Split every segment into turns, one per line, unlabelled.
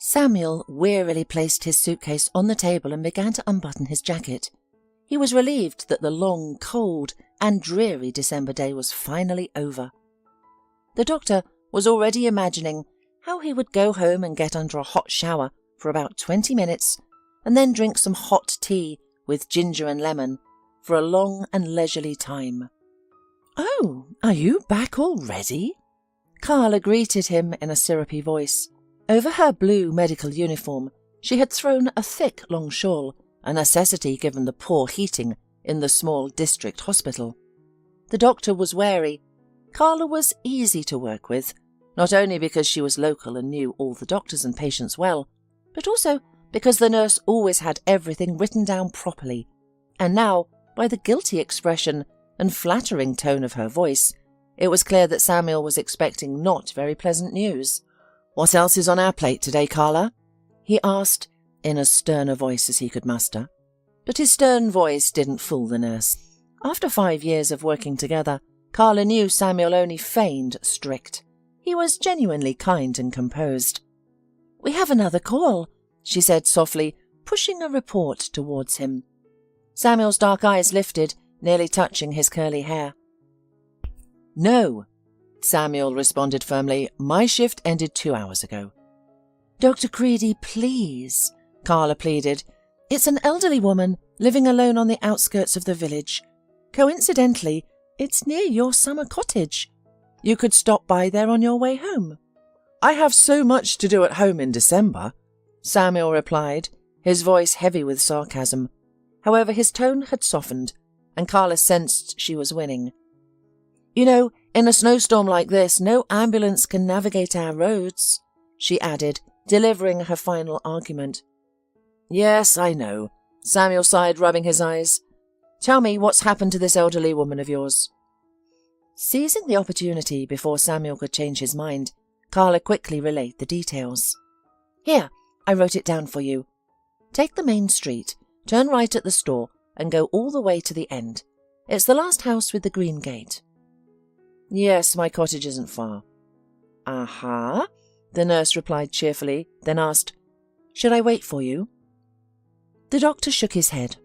Samuel wearily placed his suitcase on the table and began to unbutton his jacket. He was relieved that the long, cold and dreary December day was finally over. The doctor was already imagining how he would go home and get under a hot shower for about 20 minutes and then drink some hot tea with ginger and lemon for a long and leisurely time. "Oh, are you back already?" Carla greeted him in a syrupy voice. Over her blue medical uniform, she had thrown a thick long shawl, a necessity given the poor heating in the small district hospital. The doctor was wary. Carla was easy to work with, not only because she was local and knew all the doctors and patients well, but also because the nurse always had everything written down properly. And now, by the guilty expression and flattering tone of her voice, it was clear that Samuel was expecting not very pleasant news. "What else is on our plate today, Carla?" he asked, in as stern a voice as he could muster. But his stern voice didn't fool the nurse. After 5 years of working together, Carla knew Samuel only feigned strict. He was genuinely kind and composed. "We have another call," she said softly, pushing a report towards him. Samuel's dark eyes lifted, nearly touching his curly hair. "No," Samuel responded firmly. "My shift ended 2 hours ago." "Dr. Creedy, please," Carla pleaded. "It's an elderly woman living alone on the outskirts of the village. Coincidentally, it's near your summer cottage. You could stop by there on your way home." "I have so much to do at home in December," Samuel replied, his voice heavy with sarcasm. However, his tone had softened, and Carla sensed she was winning. "You know, in a snowstorm like this, no ambulance can navigate our roads," she added, delivering her final argument. "Yes, I know," Samuel sighed, rubbing his eyes. "Tell me what's happened to this elderly woman of yours." Seizing the opportunity before Samuel could change his mind, Carla quickly relayed the details. "Here, I wrote it down for you. Take the main street, turn right at the store, and go all the way to the end. It's the last house with the green gate." "Yes, my cottage isn't far." "Aha," the nurse replied cheerfully, then asked, "Should I wait for you?" The doctor shook his head.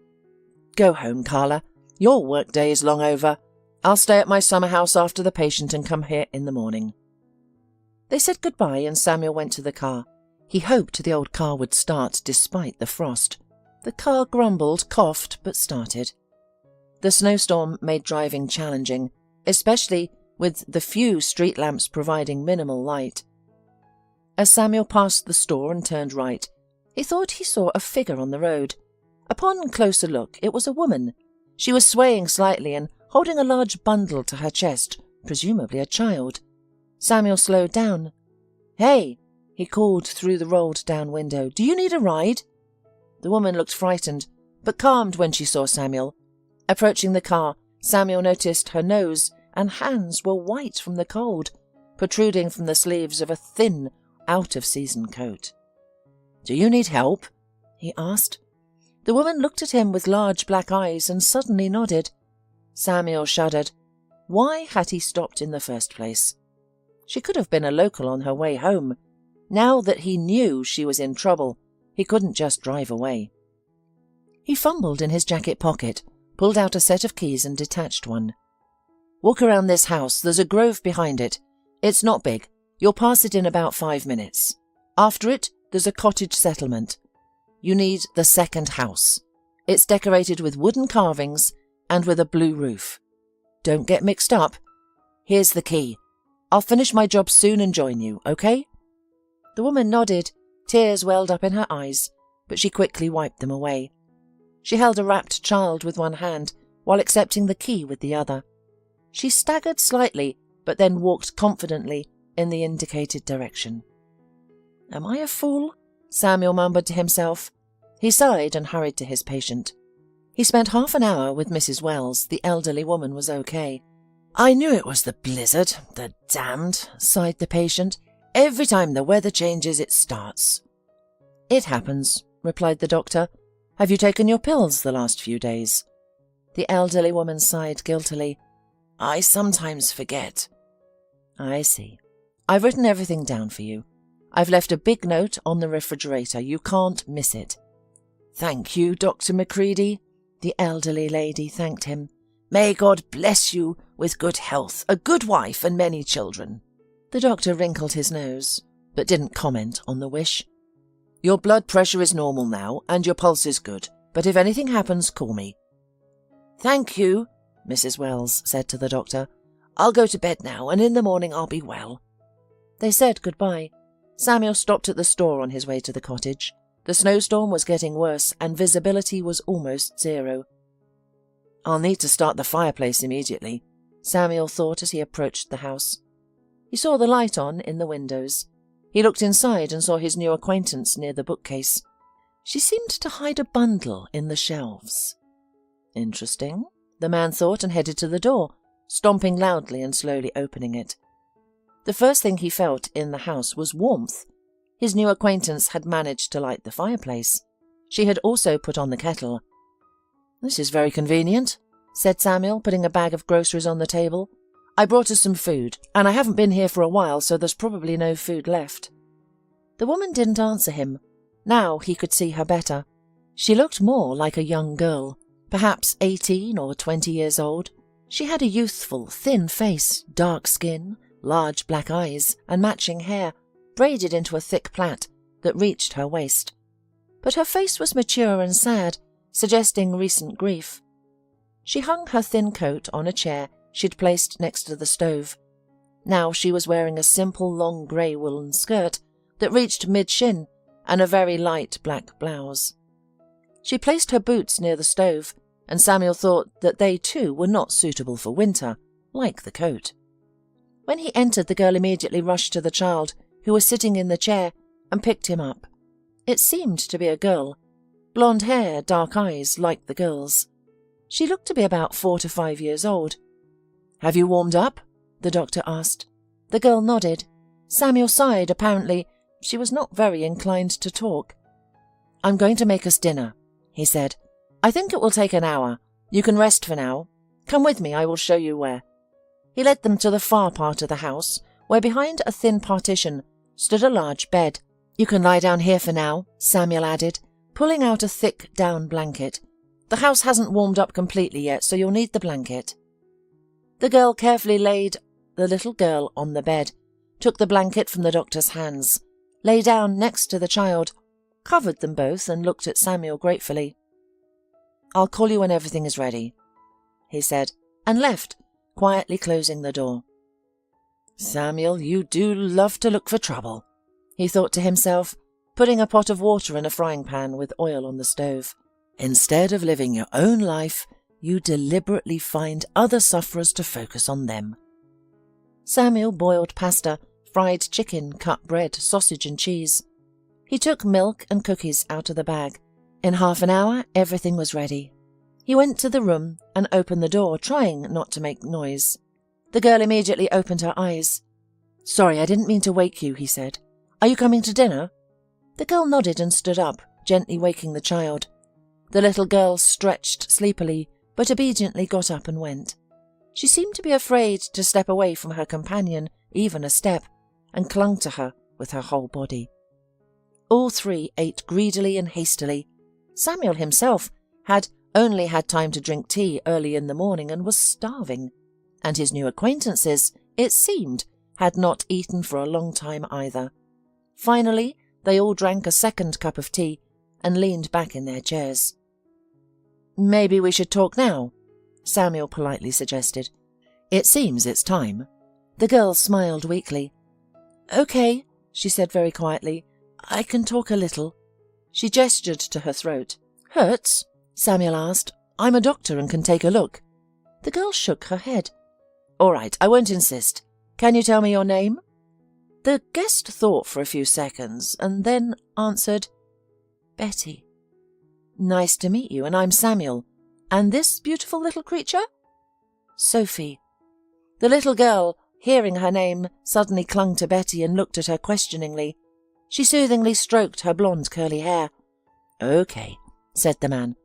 "Go home, Carla. Your workday is long over. I'll stay at my summer house after the patient and come here in the morning." They said goodbye and Samuel went to the car. He hoped the old car would start despite the frost. The car grumbled, coughed, but started. The snowstorm made driving challenging, especially with the few street lamps providing minimal light. As Samuel passed the store and turned right, he thought he saw a figure on the road. Upon closer look, it was a woman. She was swaying slightly and holding a large bundle to her chest, presumably a child. Samuel slowed down. "Hey," he called through the rolled-down window, "do you need a ride?" The woman looked frightened, but calmed when she saw Samuel. Approaching the car, Samuel noticed her nose and hands were white from the cold, protruding from the sleeves of a thin, out-of-season coat. "Do you need help?" he asked. The woman looked at him with large black eyes and suddenly nodded. Samuel shuddered. Why had he stopped in the first place? She could have been a local on her way home. Now that he knew she was in trouble, he couldn't just drive away. He fumbled in his jacket pocket, pulled out a set of keys and detached one. "Walk around this house. There's a grove behind it. It's not big. You'll pass it in about 5 minutes. After it, there's a cottage settlement. You need the second house. It's decorated with wooden carvings and with a blue roof. Don't get mixed up. Here's the key. I'll finish my job soon and join you, okay?" The woman nodded. Tears welled up in her eyes, but she quickly wiped them away. She held a wrapped child with one hand while accepting the key with the other. She staggered slightly, but then walked confidently in the indicated direction. "Am I a fool?" Samuel mumbled to himself. He sighed and hurried to his patient. He spent half an hour with Mrs. Wells. The elderly woman was okay. "I knew it was the blizzard, the damned," sighed the patient. "Every time the weather changes, it starts." "It happens," replied the doctor. "Have you taken your pills the last few days?" The elderly woman sighed guiltily. "I sometimes forget." "I see. I've written everything down for you. I've left a big note on the refrigerator. You can't miss it." "Thank you, Dr. Macready," the elderly lady thanked him. "May God bless you with good health, a good wife, and many children." The doctor wrinkled his nose, but didn't comment on the wish. "Your blood pressure is normal now, and your pulse is good, but if anything happens, call me." "Thank you," Mrs. Wells said to the doctor. "I'll go to bed now, and in the morning I'll be well." They said goodbye. Samuel stopped at the store on his way to the cottage. The snowstorm was getting worse, and visibility was almost zero. "I'll need to start the fireplace immediately," Samuel thought as he approached the house. He saw the light on in the windows. He looked inside and saw his new acquaintance near the bookcase. She seemed to hide a bundle in the shelves. Interesting, the man thought, and headed to the door, stomping loudly and slowly opening it. The first thing he felt in the house was warmth. His new acquaintance had managed to light the fireplace. She had also put on the kettle. "This is very convenient," said Samuel, putting a bag of groceries on the table. "I brought us some food, and I haven't been here for a while, so there's probably no food left." The woman didn't answer him. Now he could see her better. She looked more like a young girl, perhaps 18 or 20 years old. She had a youthful, thin face, dark skin, large black eyes, and matching hair, braided into a thick plait that reached her waist. But her face was mature and sad, suggesting recent grief. She hung her thin coat on a chair she'd placed next to the stove. Now she was wearing a simple long grey woolen skirt that reached mid-shin and a very light black blouse. She placed her boots near the stove, and Samuel thought that they too were not suitable for winter, like the coat. When he entered, the girl immediately rushed to the child, who was sitting in the chair, and picked him up. It seemed to be a girl. Blonde hair, dark eyes, like the girl's. She looked to be about 4 to 5 years old. "Have you warmed up?" the doctor asked. The girl nodded. Samuel sighed. Apparently, she was not very inclined to talk. "I'm going to make us dinner," he said. "I think it will take an hour. You can rest for now. Come with me, I will show you where." He led them to the far part of the house, where behind a thin partition stood a large bed. "You can lie down here for now," Samuel added, pulling out a thick down blanket. "The house hasn't warmed up completely yet, so you'll need the blanket." The girl carefully laid the little girl on the bed, took the blanket from the doctor's hands, lay down next to the child, covered them both, and looked at Samuel gratefully. "I'll call you when everything is ready," he said, and left, quietly closing the door. "Samuel, you do love to look for trouble," he thought to himself, putting a pot of water in a frying pan with oil on the stove. "Instead of living your own life, you deliberately find other sufferers to focus on them." Samuel boiled pasta, fried chicken, cut bread, sausage and cheese. He took milk and cookies out of the bag. In half an hour, everything was ready. He went to the room and opened the door, trying not to make noise. The girl immediately opened her eyes. "Sorry, I didn't mean to wake you," he said. "Are you coming to dinner?" The girl nodded and stood up, gently waking the child. The little girl stretched sleepily, but obediently got up and went. She seemed to be afraid to step away from her companion, even a step, and clung to her with her whole body. All three ate greedily and hastily. Samuel himself had only had time to drink tea early in the morning and was starving, and his new acquaintances, it seemed, had not eaten for a long time either. Finally, they all drank a second cup of tea and leaned back in their chairs. "Maybe we should talk now," Samuel politely suggested. "It seems it's time." The girl smiled weakly. "Okay," she said very quietly. "I can talk a little." She gestured to her throat. "Hurts?" Samuel asked. "I'm a doctor and can take a look." The girl shook her head. "All right, I won't insist. Can you tell me your name?" The guest thought for a few seconds and then answered, "Betty." "Nice to meet you, and I'm Samuel. And this beautiful little creature?" "Sophie." The little girl, hearing her name, suddenly clung to Betty and looked at her questioningly. She soothingly stroked her blonde curly hair. "Okay," said the man.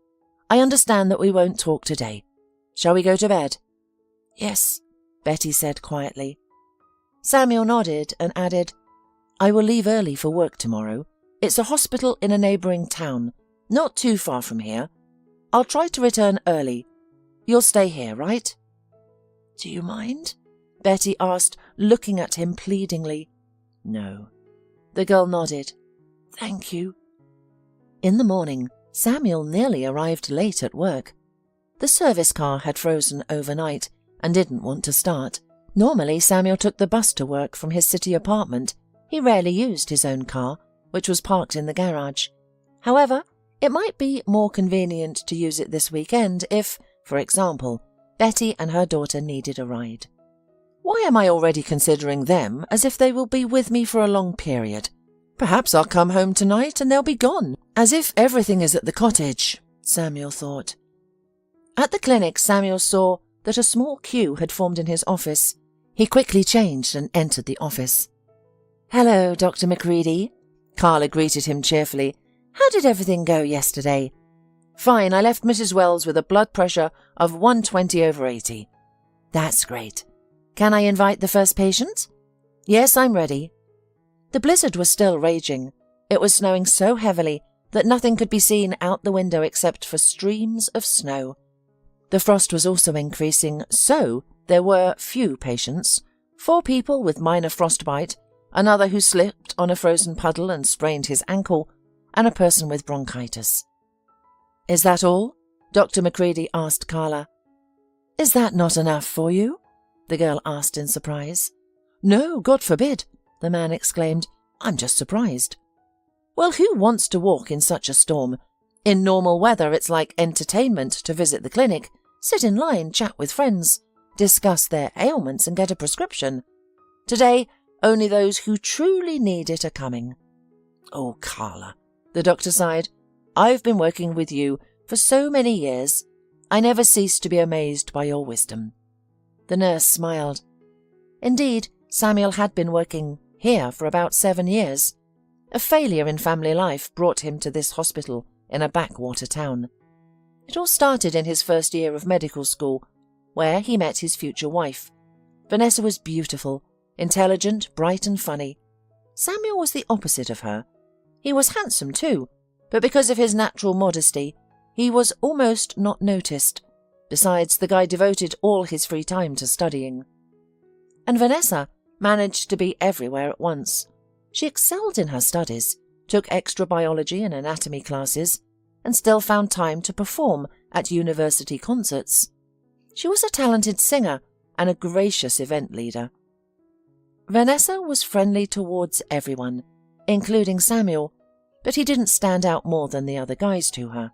"I understand that we won't talk today. Shall we go to bed?" "Yes," Betty said quietly. Samuel nodded and added, I will leave early for work tomorrow. It's a hospital in a neighbouring town, not too far from here. I'll try to return early. You'll stay here, right?" "Do you mind?" Betty asked, looking at him pleadingly. "No." The girl nodded. "Thank you." In the morning, Samuel nearly arrived late at work. The service car had frozen overnight and didn't want to start. Normally, Samuel took the bus to work from his city apartment. He rarely used his own car, which was parked in the garage. However, it might be more convenient to use it this weekend if, for example, Betty and her daughter needed a ride. "Why am I already considering them as if they will be with me for a long period? Perhaps I'll come home tonight and they'll be gone, as if everything is at the cottage," Samuel thought. At the clinic, Samuel saw that a small queue had formed in his office. He quickly changed and entered the office. "Hello, Dr. McCready." Carla greeted him cheerfully. "How did everything go yesterday?" "Fine, I left Mrs. Wells with a blood pressure of 120/80. "That's great. Can I invite the first patient?" "Yes, I'm ready." The blizzard was still raging. It was snowing so heavily that nothing could be seen out the window except for streams of snow. The frost was also increasing, so there were few patients. 4 people with minor frostbite, another who slipped on a frozen puddle and sprained his ankle, and a person with bronchitis. "Is that all?" Dr. McCready asked Carla. "Is that not enough for you?" the girl asked in surprise. "No, God forbid," the man exclaimed. "I'm just surprised." "Well, who wants to walk in such a storm? In normal weather, it's like entertainment to visit the clinic, sit in line, chat with friends, discuss their ailments and get a prescription. Today, only those who truly need it are coming." "Oh, Carla," the doctor sighed. "I've been working with you for so many years. I never cease to be amazed by your wisdom." The nurse smiled. Indeed, Samuel had been working here for about 7 years. A failure in family life brought him to this hospital in a backwater town. It all started in his first year of medical school, where he met his future wife. Vanessa was beautiful, intelligent, bright and funny. Samuel was the opposite of her. He was handsome too, but because of his natural modesty, he was almost not noticed. Besides, the guy devoted all his free time to studying. And Vanessa managed to be everywhere at once. She excelled in her studies, took extra biology and anatomy classes, and still found time to perform at university concerts. She was a talented singer and a gracious event leader. Vanessa was friendly towards everyone, including Samuel, but he didn't stand out more than the other guys to her.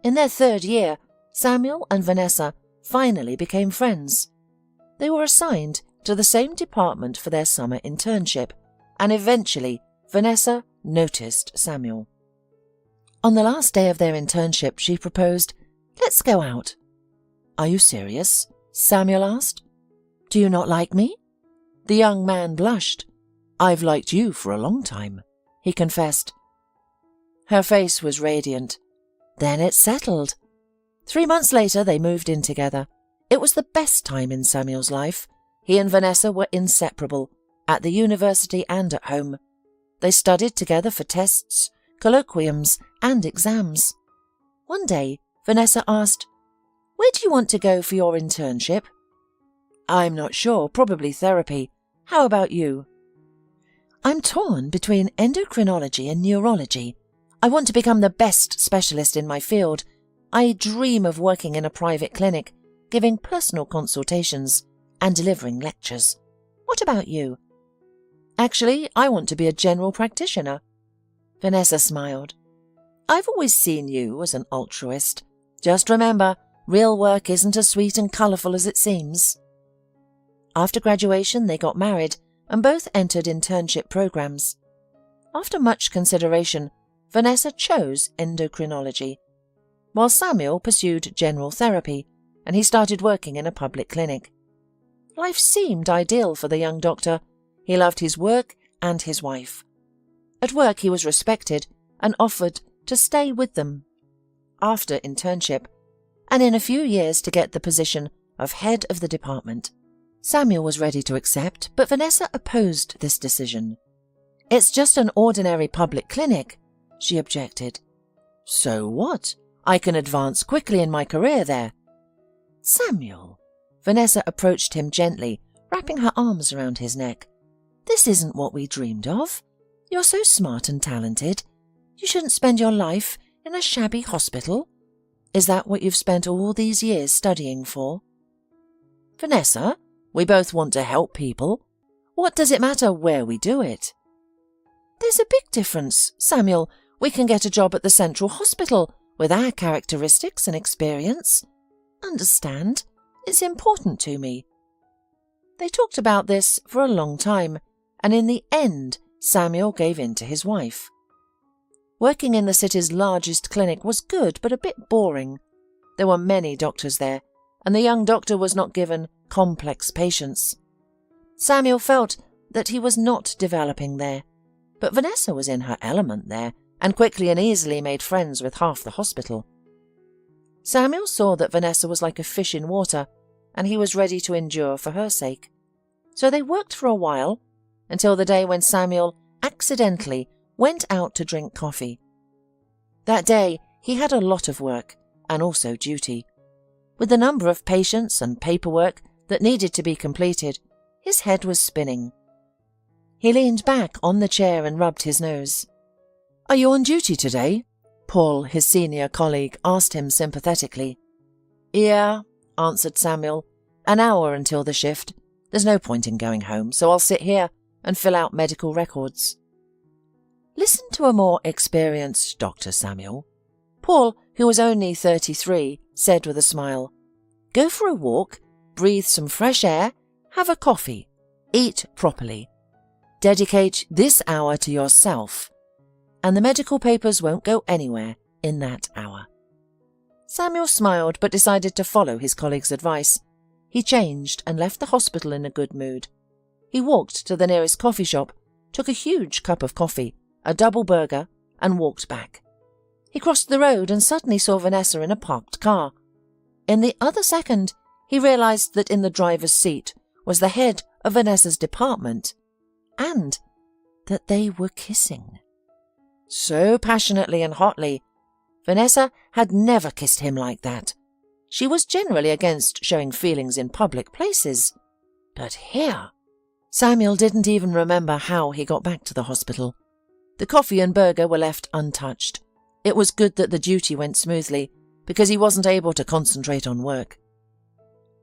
In their 3rd year, Samuel and Vanessa finally became friends. They were assigned to the same department for their summer internship, and eventually Vanessa noticed Samuel. On the last day of their internship, she proposed, "Let's go out." "Are you serious?" Samuel asked. "Do you not like me?" The young man blushed. "I've liked you for a long time," he confessed. Her face was radiant. Then it settled. 3 months later, they moved in together. It was the best time in Samuel's life. He and Vanessa were inseparable, at the university and at home. They studied together for tests, colloquiums, and exams. One day, Vanessa asked, "Where do you want to go for your internship?" "I'm not sure, probably therapy. How about you?" "I'm torn between endocrinology and neurology. I want to become the best specialist in my field. I dream of working in a private clinic, giving personal consultations and delivering lectures. What about you?" "Actually, I want to be a general practitioner." Vanessa smiled. "I've always seen you as an altruist. Just remember, real work isn't as sweet and colourful as it seems." After graduation, they got married and both entered internship programs. After much consideration, Vanessa chose endocrinology, while Samuel pursued general therapy, and he started working in a public clinic. Life seemed ideal for the young doctor. He loved his work and his wife. At work, he was respected and offered to stay with them after internship, and in a few years to get the position of head of the department. Samuel was ready to accept, but Vanessa opposed this decision. It's just an ordinary public clinic, she objected. So what? I can advance quickly in my career there. Samuel. Vanessa approached him gently, wrapping her arms around his neck. This isn't what we dreamed of. You're so smart and talented. You shouldn't spend your life in a shabby hospital. Is that what you've spent all these years studying for? Vanessa, we both want to help people. What does it matter where we do it? There's a big difference, Samuel. We can get a job at the Central Hospital with our characteristics and experience. Understand? It's important to me. They talked about this for a long time, and in the end, Samuel gave in to his wife. Working in the city's largest clinic was good, but a bit boring. There were many doctors there, and the young doctor was not given complex patients. Samuel felt that he was not developing there, but Vanessa was in her element there, and quickly and easily made friends with half the hospital. Samuel saw that Vanessa was like a fish in water, and he was ready to endure for her sake. So they worked for a while, until the day when Samuel accidentally went out to drink coffee. That day he had a lot of work, and also duty. With the number of patients and paperwork that needed to be completed, his head was spinning. He leaned back on the chair and rubbed his nose. Are you on duty today? Paul, his senior colleague, asked him sympathetically. Yeah, answered Samuel. An hour until the shift. There's no point in going home, so I'll sit here and fill out medical records. Listen to a more experienced doctor, Samuel. Paul, who was only 33, said with a smile. Go for a walk, breathe some fresh air, have a coffee, eat properly. Dedicate this hour to yourself, and the medical papers won't go anywhere in that hour. Samuel smiled but decided to follow his colleague's advice. He changed and left the hospital in a good mood. He walked to the nearest coffee shop, took a huge cup of coffee, a double burger, and walked back. He crossed the road and suddenly saw Vanessa in a parked car. In the other second, he realized that in the driver's seat was the head of Vanessa's department, and that they were kissing. So passionately and hotly. Vanessa had never kissed him like that. She was generally against showing feelings in public places. But here... Samuel didn't even remember how he got back to the hospital. The coffee and burger were left untouched. It was good that the duty went smoothly, because he wasn't able to concentrate on work.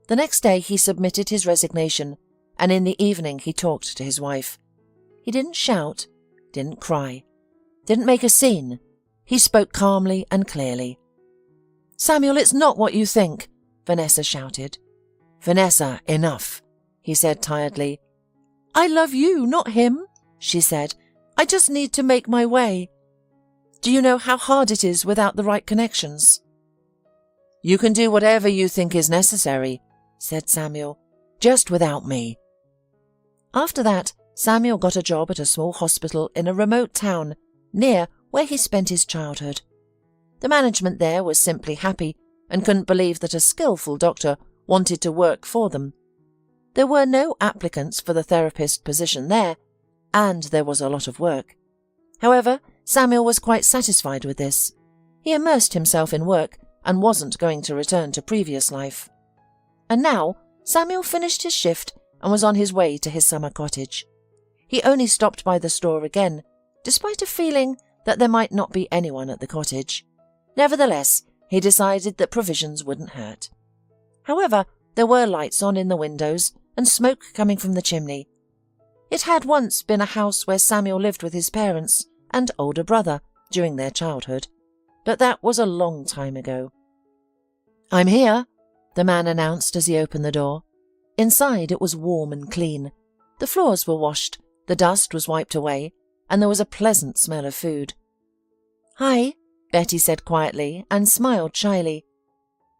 The next day he submitted his resignation, and in the evening he talked to his wife. He didn't shout, didn't cry, didn't make a scene. He spoke calmly and clearly. Samuel, it's not what you think, Vanessa shouted. Vanessa, enough, he said tiredly. I love you, not him, she said. I just need to make my way. Do you know how hard it is without the right connections? You can do whatever you think is necessary, said Samuel, just without me. After that, Samuel got a job at a small hospital in a remote town near where he spent his childhood. The management there was simply happy and couldn't believe that a skillful doctor wanted to work for them. There were no applicants for the therapist position there, and there was a lot of work. However, Samuel was quite satisfied with this. He immersed himself in work and wasn't going to return to previous life. And now, Samuel finished his shift and was on his way to his summer cottage. He only stopped by the store again, despite a feeling that there might not be anyone at the cottage. Nevertheless, he decided that provisions wouldn't hurt. However, there were lights on in the windows and smoke coming from the chimney. It had once been a house where Samuel lived with his parents and older brother during their childhood, but that was a long time ago. I'm here, the man announced as he opened the door. Inside it was warm and clean. The floors were washed, the dust was wiped away, and there was a pleasant smell of food. Hi, Betty said quietly and smiled shyly.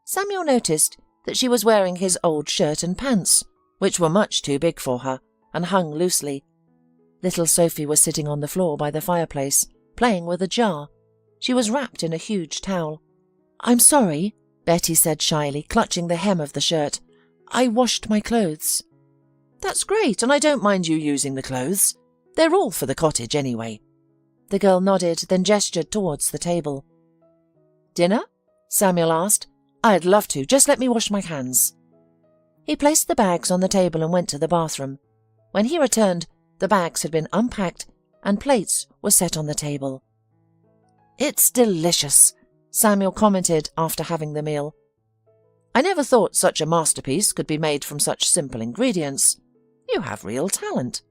Samuel noticed that she was wearing his old shirt and pants, which were much too big for her and hung loosely. Little Sophie was sitting on the floor by the fireplace, playing with a jar. She was wrapped in a huge towel. I'm sorry, Betty said shyly, clutching the hem of the shirt. I washed my clothes. That's great, and I don't mind you using the clothes, They're all for the cottage anyway." The girl nodded, then gestured towards the table. "Dinner?" Samuel asked. "I'd love to. Just let me wash my hands." He placed the bags on the table and went to the bathroom. When he returned, the bags had been unpacked and plates were set on the table. "It's delicious," Samuel commented after having the meal. "I never thought such a masterpiece could be made from such simple ingredients. You have real talent."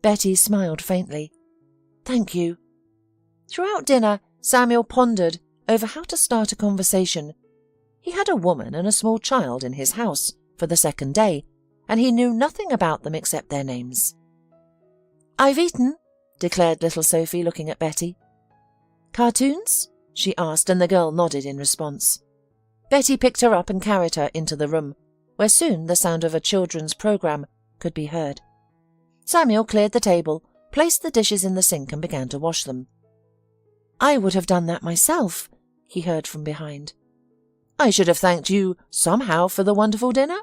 Betty smiled faintly. "Thank you." Throughout dinner, Samuel pondered over how to start a conversation. He had a woman and a small child in his house for the second day, and he knew nothing about them except their names. "I've eaten," declared little Sophie, looking at Betty. "Cartoons?" she asked, and the girl nodded in response. Betty picked her up and carried her into the room, where soon the sound of a children's program could be heard. Samuel cleared the table, placed the dishes in the sink and began to wash them. "I would have done that myself," he heard from behind. "I should have thanked you somehow for the wonderful dinner."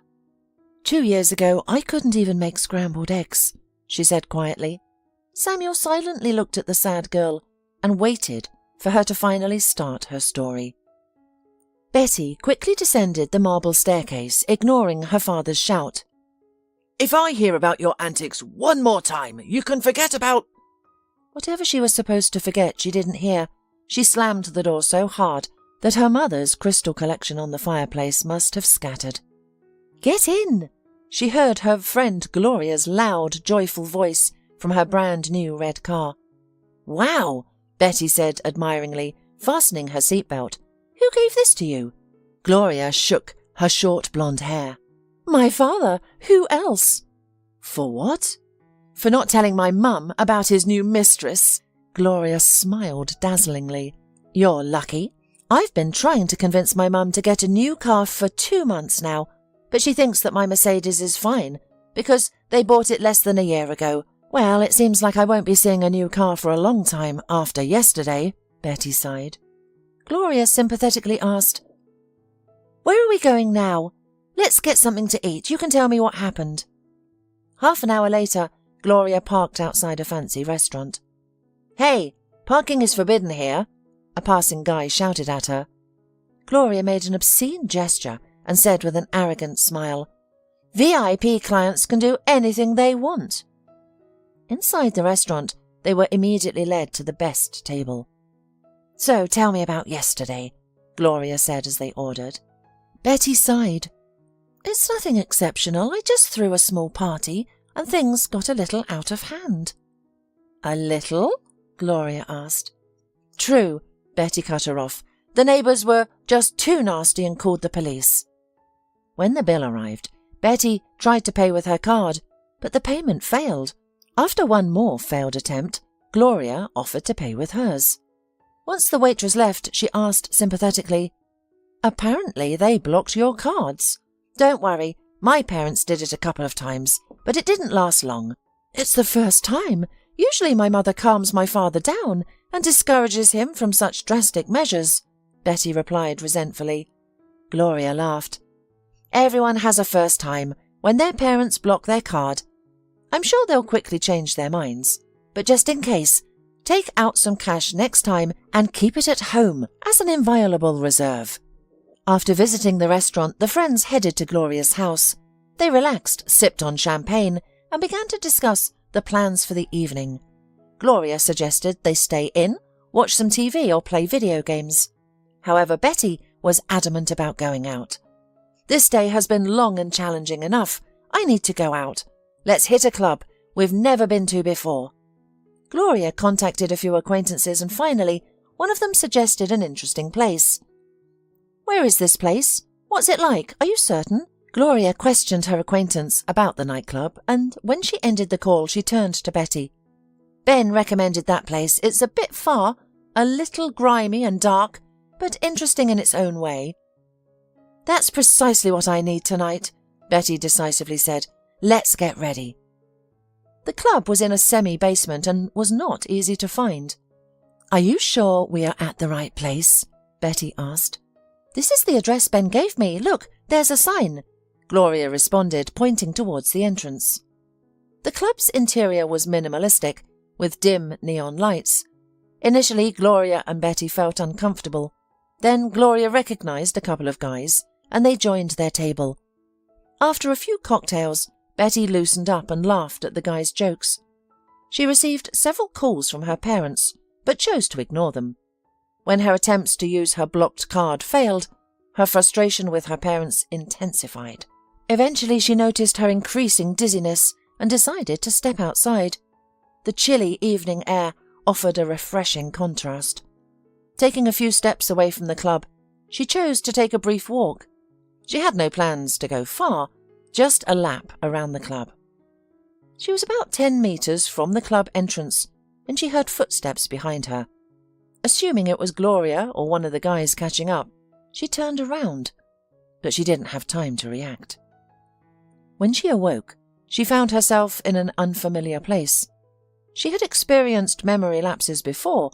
2 years ago I couldn't even make scrambled eggs," she said quietly. Samuel silently looked at the sad girl and waited for her to finally start her story. Betty quickly descended the marble staircase, ignoring her father's shout. "If I hear about your antics one more time, you can forget about—" Whatever she was supposed to forget, she didn't hear. She slammed the door so hard that her mother's crystal collection on the fireplace must have scattered. "Get in!" She heard her friend Gloria's loud, joyful voice from her brand-new red car. "Wow!" Betty said admiringly, fastening her seatbelt. "Who gave this to you?" Gloria shook her short blonde hair. "My father. Who else?" "For what?" "For not telling my mum about his new mistress." Gloria smiled dazzlingly. "You're lucky. I've been trying to convince my mum to get a new car for 2 months now, but she thinks that my Mercedes is fine because they bought it less than a year ago. Well, it seems like I won't be seeing a new car for a long time after yesterday," Betty sighed. Gloria sympathetically asked, "Where are we going now? Let's get something to eat. You can tell me what happened." Half an hour later, Gloria parked outside a fancy restaurant. "Hey, parking is forbidden here," a passing guy shouted at her. Gloria made an obscene gesture and said with an arrogant smile, "VIP clients can do anything they want." Inside the restaurant, they were immediately led to the best table. "So tell me about yesterday," Gloria said as they ordered. Betty sighed. "It's nothing exceptional. I just threw a small party and things got a little out of hand." "A little?" Gloria asked. "True," Betty cut her off. "The neighbours were just too nasty and called the police." When the bill arrived, Betty tried to pay with her card, but the payment failed. After one more failed attempt, Gloria offered to pay with hers. Once the waitress left, she asked sympathetically, "Apparently they blocked your cards." "Don't worry, my parents did it a couple of times, but it didn't last long." "It's the first time. Usually my mother calms my father down and discourages him from such drastic measures," Betty replied resentfully. Gloria laughed. "Everyone has a first time when their parents block their card. I'm sure they'll quickly change their minds, but just in case, take out some cash next time and keep it at home as an inviolable reserve." After visiting the restaurant, the friends headed to Gloria's house. They relaxed, sipped on champagne, and began to discuss the plans for the evening. Gloria suggested they stay in, watch some TV or play video games. However, Betty was adamant about going out. "This day has been long and challenging enough. I need to go out. Let's hit a club we've never been to before." Gloria contacted a few acquaintances and finally, one of them suggested an interesting place. "Where is this place? What's it like? Are you certain?" Gloria questioned her acquaintance about the nightclub, and when she ended the call, she turned to Betty. "Ben recommended that place. It's a bit far, a little grimy and dark, but interesting in its own way." "That's precisely what I need tonight," Betty decisively said. "Let's get ready." The club was in a semi-basement and was not easy to find. "Are you sure we are at the right place?" Betty asked. "This is the address Ben gave me. Look, there's a sign," Gloria responded, pointing towards the entrance. The club's interior was minimalistic, with dim neon lights. Initially, Gloria and Betty felt uncomfortable. Then Gloria recognized a couple of guys, and they joined their table. After a few cocktails, Betty loosened up and laughed at the guys' jokes. She received several calls from her parents, but chose to ignore them. When her attempts to use her blocked card failed, her frustration with her parents intensified. Eventually, she noticed her increasing dizziness and decided to step outside. The chilly evening air offered a refreshing contrast. Taking a few steps away from the club, she chose to take a brief walk. She had no plans to go far, just a lap around the club. She was about 10 meters from the club entrance when she heard footsteps behind her. Assuming it was Gloria or one of the guys catching up, she turned around, but she didn't have time to react. When she awoke, she found herself in an unfamiliar place. She had experienced memory lapses before,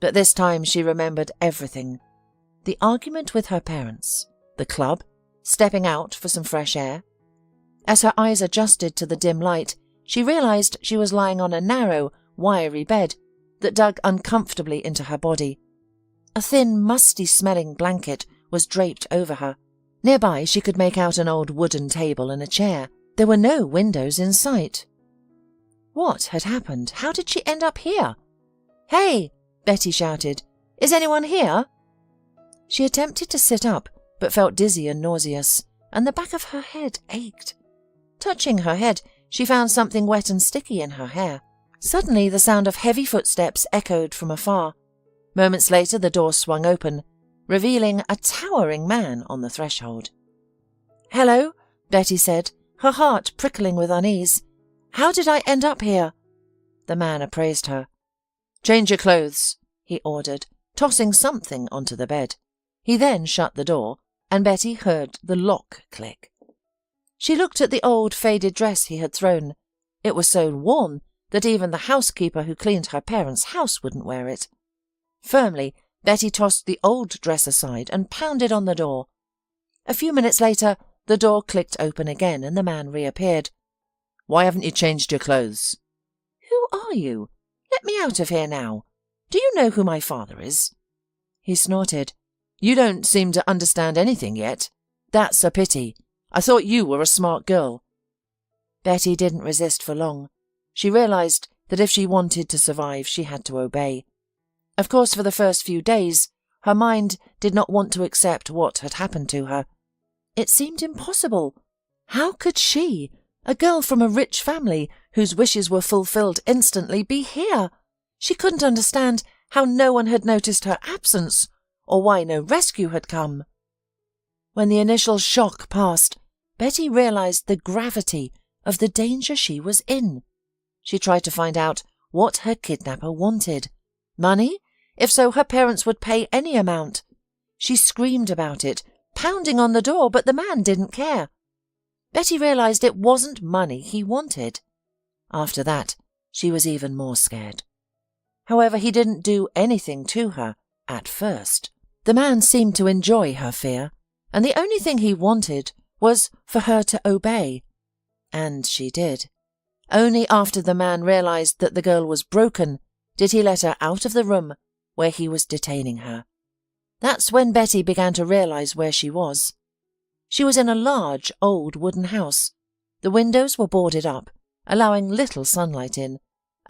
but this time she remembered everything. The argument with her parents, the club, stepping out for some fresh air. As her eyes adjusted to the dim light, she realized she was lying on a narrow, wiry bed that dug uncomfortably into her body. A thin, musty-smelling blanket was draped over her. Nearby, she could make out an old wooden table and a chair. There were no windows in sight. What had happened? How did she end up here? "Hey!" Betty shouted. "Is anyone here?" She attempted to sit up, but felt dizzy and nauseous, and the back of her head ached. Touching her head, she found something wet and sticky in her hair. Suddenly, the sound of heavy footsteps echoed from afar. Moments later, the door swung open, revealing a towering man on the threshold. "Hello," Betty said, her heart prickling with unease. "How did I end up here?" The man appraised her. "Change your clothes," he ordered, tossing something onto the bed. He then shut the door, and Betty heard the lock click. She looked at the old faded dress he had thrown. It was so worn that even the housekeeper who cleaned her parents' house wouldn't wear it. Firmly, Betty tossed the old dress aside and pounded on the door. A few minutes later, the door clicked open again and the man reappeared. "Why haven't you changed your clothes?" "Who are you? Let me out of here now. Do you know who my father is?" He snorted. "You don't seem to understand anything yet. That's a pity. I thought you were a smart girl." Betty didn't resist for long. She realized that if she wanted to survive, she had to obey. Of course, for the first few days, her mind did not want to accept what had happened to her. It seemed impossible. How could she, a girl from a rich family whose wishes were fulfilled instantly, be here? She couldn't understand how no one had noticed her absence, or why no rescue had come. When the initial shock passed, Betty realized the gravity of the danger she was in. She tried to find out what her kidnapper wanted. Money? If so, her parents would pay any amount. She screamed about it, pounding on the door, but the man didn't care. Betty realized it wasn't money he wanted. After that, she was even more scared. However, he didn't do anything to her at first. The man seemed to enjoy her fear, and the only thing he wanted was for her to obey. And she did. Only after the man realized that the girl was broken did he let her out of the room where he was detaining her. That's when Betty began to realize where she was. She was in a large, old wooden house. The windows were boarded up, allowing little sunlight in,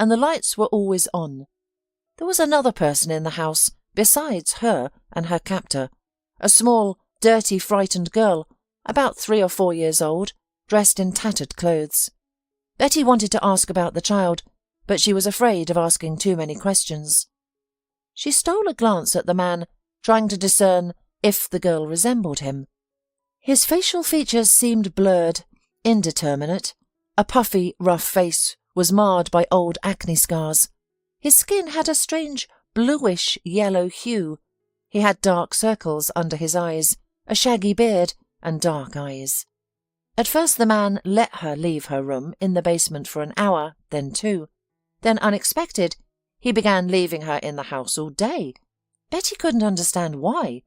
and the lights were always on. There was another person in the house besides her and her captor, a small, dirty, frightened girl, about 3 or 4 years old, dressed in tattered clothes. Betty wanted to ask about the child, but she was afraid of asking too many questions. She stole a glance at the man, trying to discern if the girl resembled him. His facial features seemed blurred, indeterminate. A puffy, rough face was marred by old acne scars. His skin had a strange bluish-yellow hue. He had dark circles under his eyes, a shaggy beard, and dark eyes. At first the man let her leave her room in the basement for an hour, then 2. Then, unexpected, he began leaving her in the house all day. Betty couldn't understand why.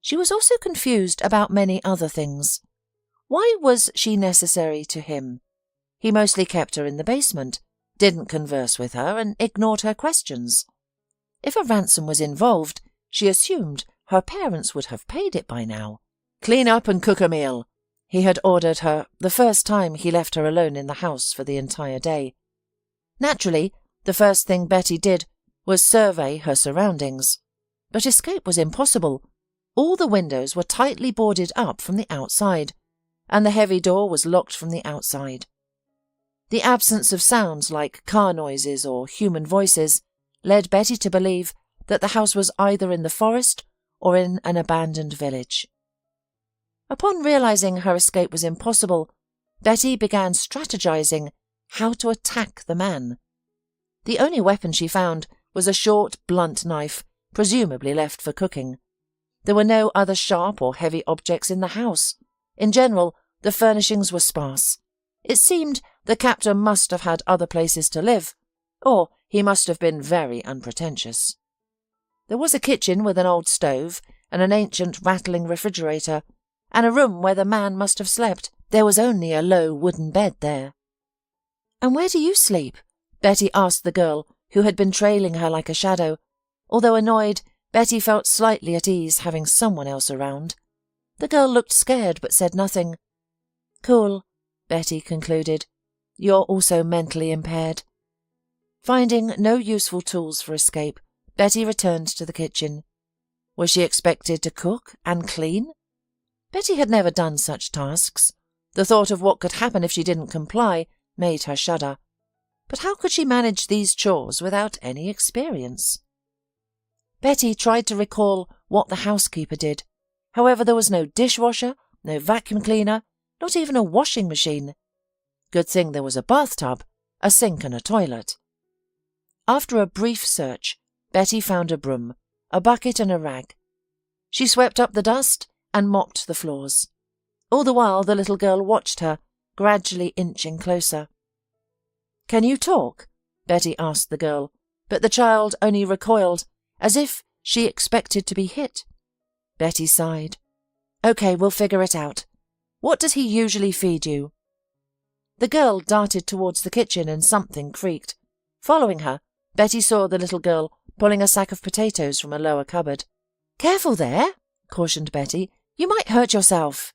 She was also confused about many other things. Why was she necessary to him? He mostly kept her in the basement, didn't converse with her, and ignored her questions. If a ransom was involved, she assumed her parents would have paid it by now. "Clean up and cook a meal," he had ordered her the first time he left her alone in the house for the entire day. Naturally, the first thing Betty did was survey her surroundings. But escape was impossible. All the windows were tightly boarded up from the outside, and the heavy door was locked from the outside. The absence of sounds like car noises or human voices led Betty to believe that the house was either in the forest or in an abandoned village. Upon realizing her escape was impossible, Betty began strategizing how to attack the man. The only weapon she found was a short, blunt knife, presumably left for cooking. There were no other sharp or heavy objects in the house. In general, the furnishings were sparse. It seemed the captor must have had other places to live, or he must have been very unpretentious. There was a kitchen with an old stove and an ancient rattling refrigerator, and a room where the man must have slept. There was only a low wooden bed there. "And where do you sleep?" Betty asked the girl, who had been trailing her like a shadow. Although annoyed, Betty felt slightly at ease having someone else around. The girl looked scared but said nothing. "Cool," Betty concluded. "You're also mentally impaired." Finding no useful tools for escape, Betty returned to the kitchen. Was she expected to cook and clean? Betty had never done such tasks. The thought of what could happen if she didn't comply made her shudder. But how could she manage these chores without any experience? Betty tried to recall what the housekeeper did. However, there was no dishwasher, no vacuum cleaner, not even a washing machine. Good thing there was a bathtub, a sink and a toilet. After a brief search, Betty found a broom, a bucket and a rag. She swept up the dust and mopped the floors. All the while the little girl watched her, gradually inching closer. "Can you talk?" Betty asked the girl, but the child only recoiled, as if she expected to be hit. Betty sighed. "Okay, we'll figure it out. What does he usually feed you?" The girl darted towards the kitchen and something creaked. Following her, Betty saw the little girl pulling a sack of potatoes from a lower cupboard. "Careful there," cautioned Betty. "You might hurt yourself."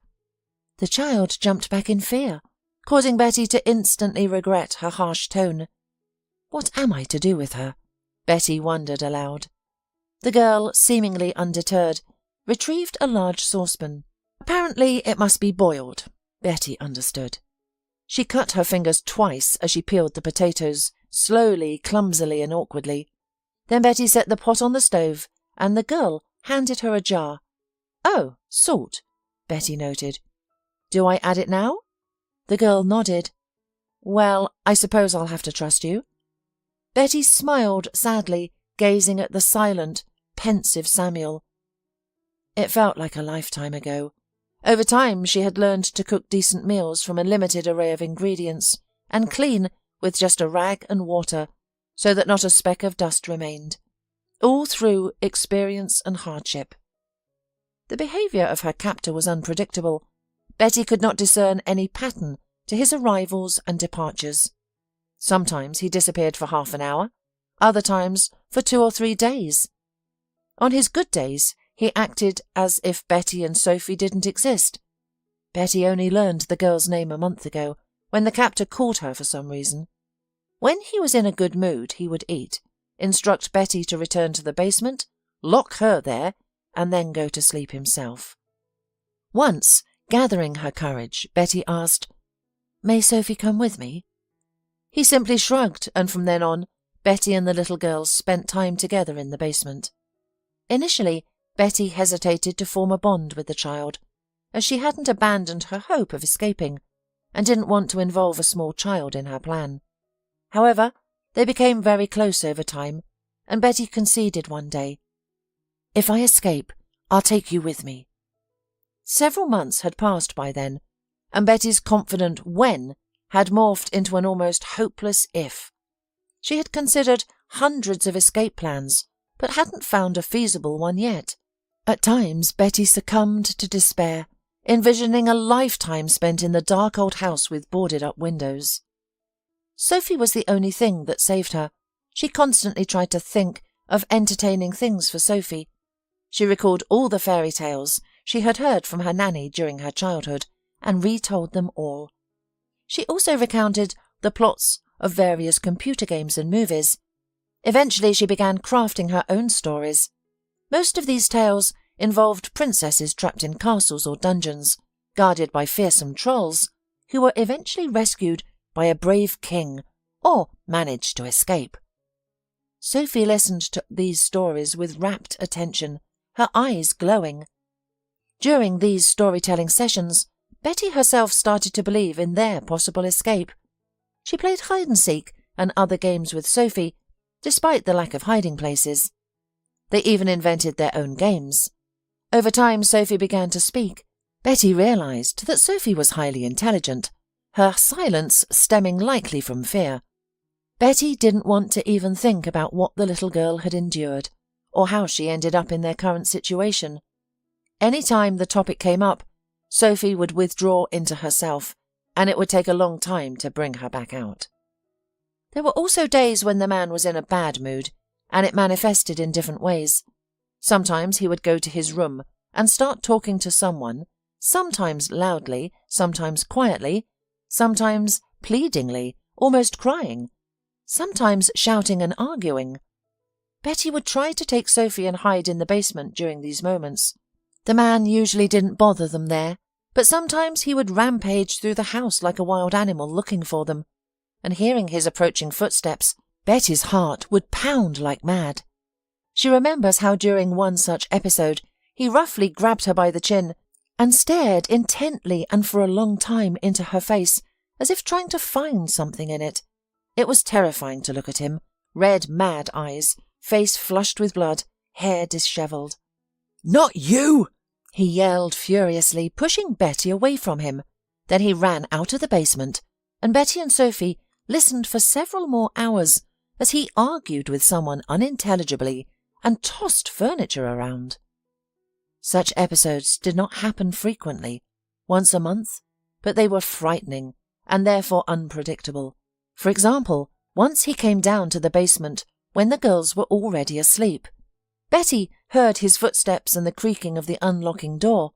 The child jumped back in fear, causing Betty to instantly regret her harsh tone. What am I to do with her? Betty wondered aloud. The girl, seemingly undeterred, retrieved a large saucepan. Apparently it must be boiled, Betty understood. She cut her fingers twice as she peeled the potatoes, slowly, clumsily and awkwardly. Then Betty set the pot on the stove, and the girl handed her a jar. "Oh, salt," Betty noted. "Do I add it now?" The girl nodded. "Well, I suppose I'll have to trust you." Betty smiled sadly, gazing at the silent, pensive Samuel. It felt like a lifetime ago. Over time she had learned to cook decent meals from a limited array of ingredients, and clean with just a rag and water, so that not a speck of dust remained. All through experience and hardship. The behaviour of her captor was unpredictable. Betty could not discern any pattern to his arrivals and departures. Sometimes he disappeared for half an hour, other times for 2 or 3 days. On his good days, he acted as if Betty and Sophie didn't exist. Betty only learned the girl's name a month ago, when the captor called her for some reason. When he was in a good mood, he would eat, instruct Betty to return to the basement, lock her there, and then go to sleep himself. Once, gathering her courage, Betty asked, "May Sophie come with me?" He simply shrugged, and from then on, Betty and the little girl spent time together in the basement. Initially, Betty hesitated to form a bond with the child, as she hadn't abandoned her hope of escaping, and didn't want to involve a small child in her plan. However, they became very close over time, and Betty conceded one day, "If I escape, I'll take you with me." Several months had passed by then, and Betty's confident when had morphed into an almost hopeless if. She had considered hundreds of escape plans, but hadn't found a feasible one yet. At times, Betty succumbed to despair, envisioning a lifetime spent in the dark old house with boarded-up windows. Sophie was the only thing that saved her. She constantly tried to think of entertaining things for Sophie. She recalled all the fairy tales she had heard from her nanny during her childhood and retold them all. She also recounted the plots of various computer games and movies. Eventually she began crafting her own stories. Most of these tales involved princesses trapped in castles or dungeons, guarded by fearsome trolls, who were eventually rescued by a brave king or managed to escape. Sophie listened to these stories with rapt attention, her eyes glowing. During these storytelling sessions, Betty herself started to believe in their possible escape. She played hide-and-seek and other games with Sophie, despite the lack of hiding places. They even invented their own games. Over time, Sophie began to speak. Betty realized that Sophie was highly intelligent, her silence stemming likely from fear. Betty didn't want to even think about what the little girl had endured, or how she ended up in their current situation. Any time the topic came up, Sophie would withdraw into herself, and it would take a long time to bring her back out. There were also days when the man was in a bad mood, and it manifested in different ways. Sometimes he would go to his room and start talking to someone, sometimes loudly, sometimes quietly, sometimes pleadingly, almost crying, sometimes shouting and arguing. Betty would try to take Sophie and hide in the basement during these moments. The man usually didn't bother them there, but sometimes he would rampage through the house like a wild animal looking for them, and hearing his approaching footsteps, Betty's heart would pound like mad. She remembers how during one such episode he roughly grabbed her by the chin and stared intently and for a long time into her face, as if trying to find something in it. It was terrifying to look at him, red, mad eyes, face flushed with blood, hair dishevelled. "Not you!" he yelled furiously, pushing Betty away from him. Then he ran out of the basement, and Betty and Sophie listened for several more hours as he argued with someone unintelligibly and tossed furniture around. Such episodes did not happen frequently, once a month, but they were frightening and therefore unpredictable. For example, once he came down to the basement when the girls were already asleep. Betty heard his footsteps and the creaking of the unlocking door.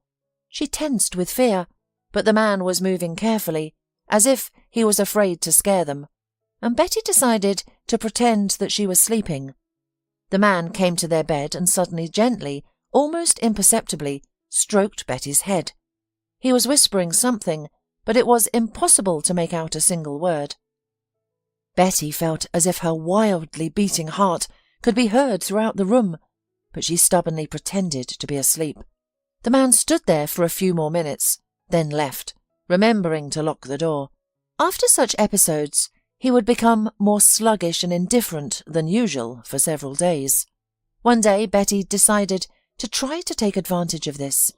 She tensed with fear, but the man was moving carefully, as if he was afraid to scare them, and Betty decided to pretend that she was sleeping. The man came to their bed and suddenly, gently, almost imperceptibly, stroked Betty's head. He was whispering something, but it was impossible to make out a single word. Betty felt as if her wildly beating heart could be heard throughout the room, but she stubbornly pretended to be asleep. The man stood there for a few more minutes, then left, remembering to lock the door. After such episodes, he would become more sluggish and indifferent than usual for several days. One day, Betty decided to try to take advantage of this.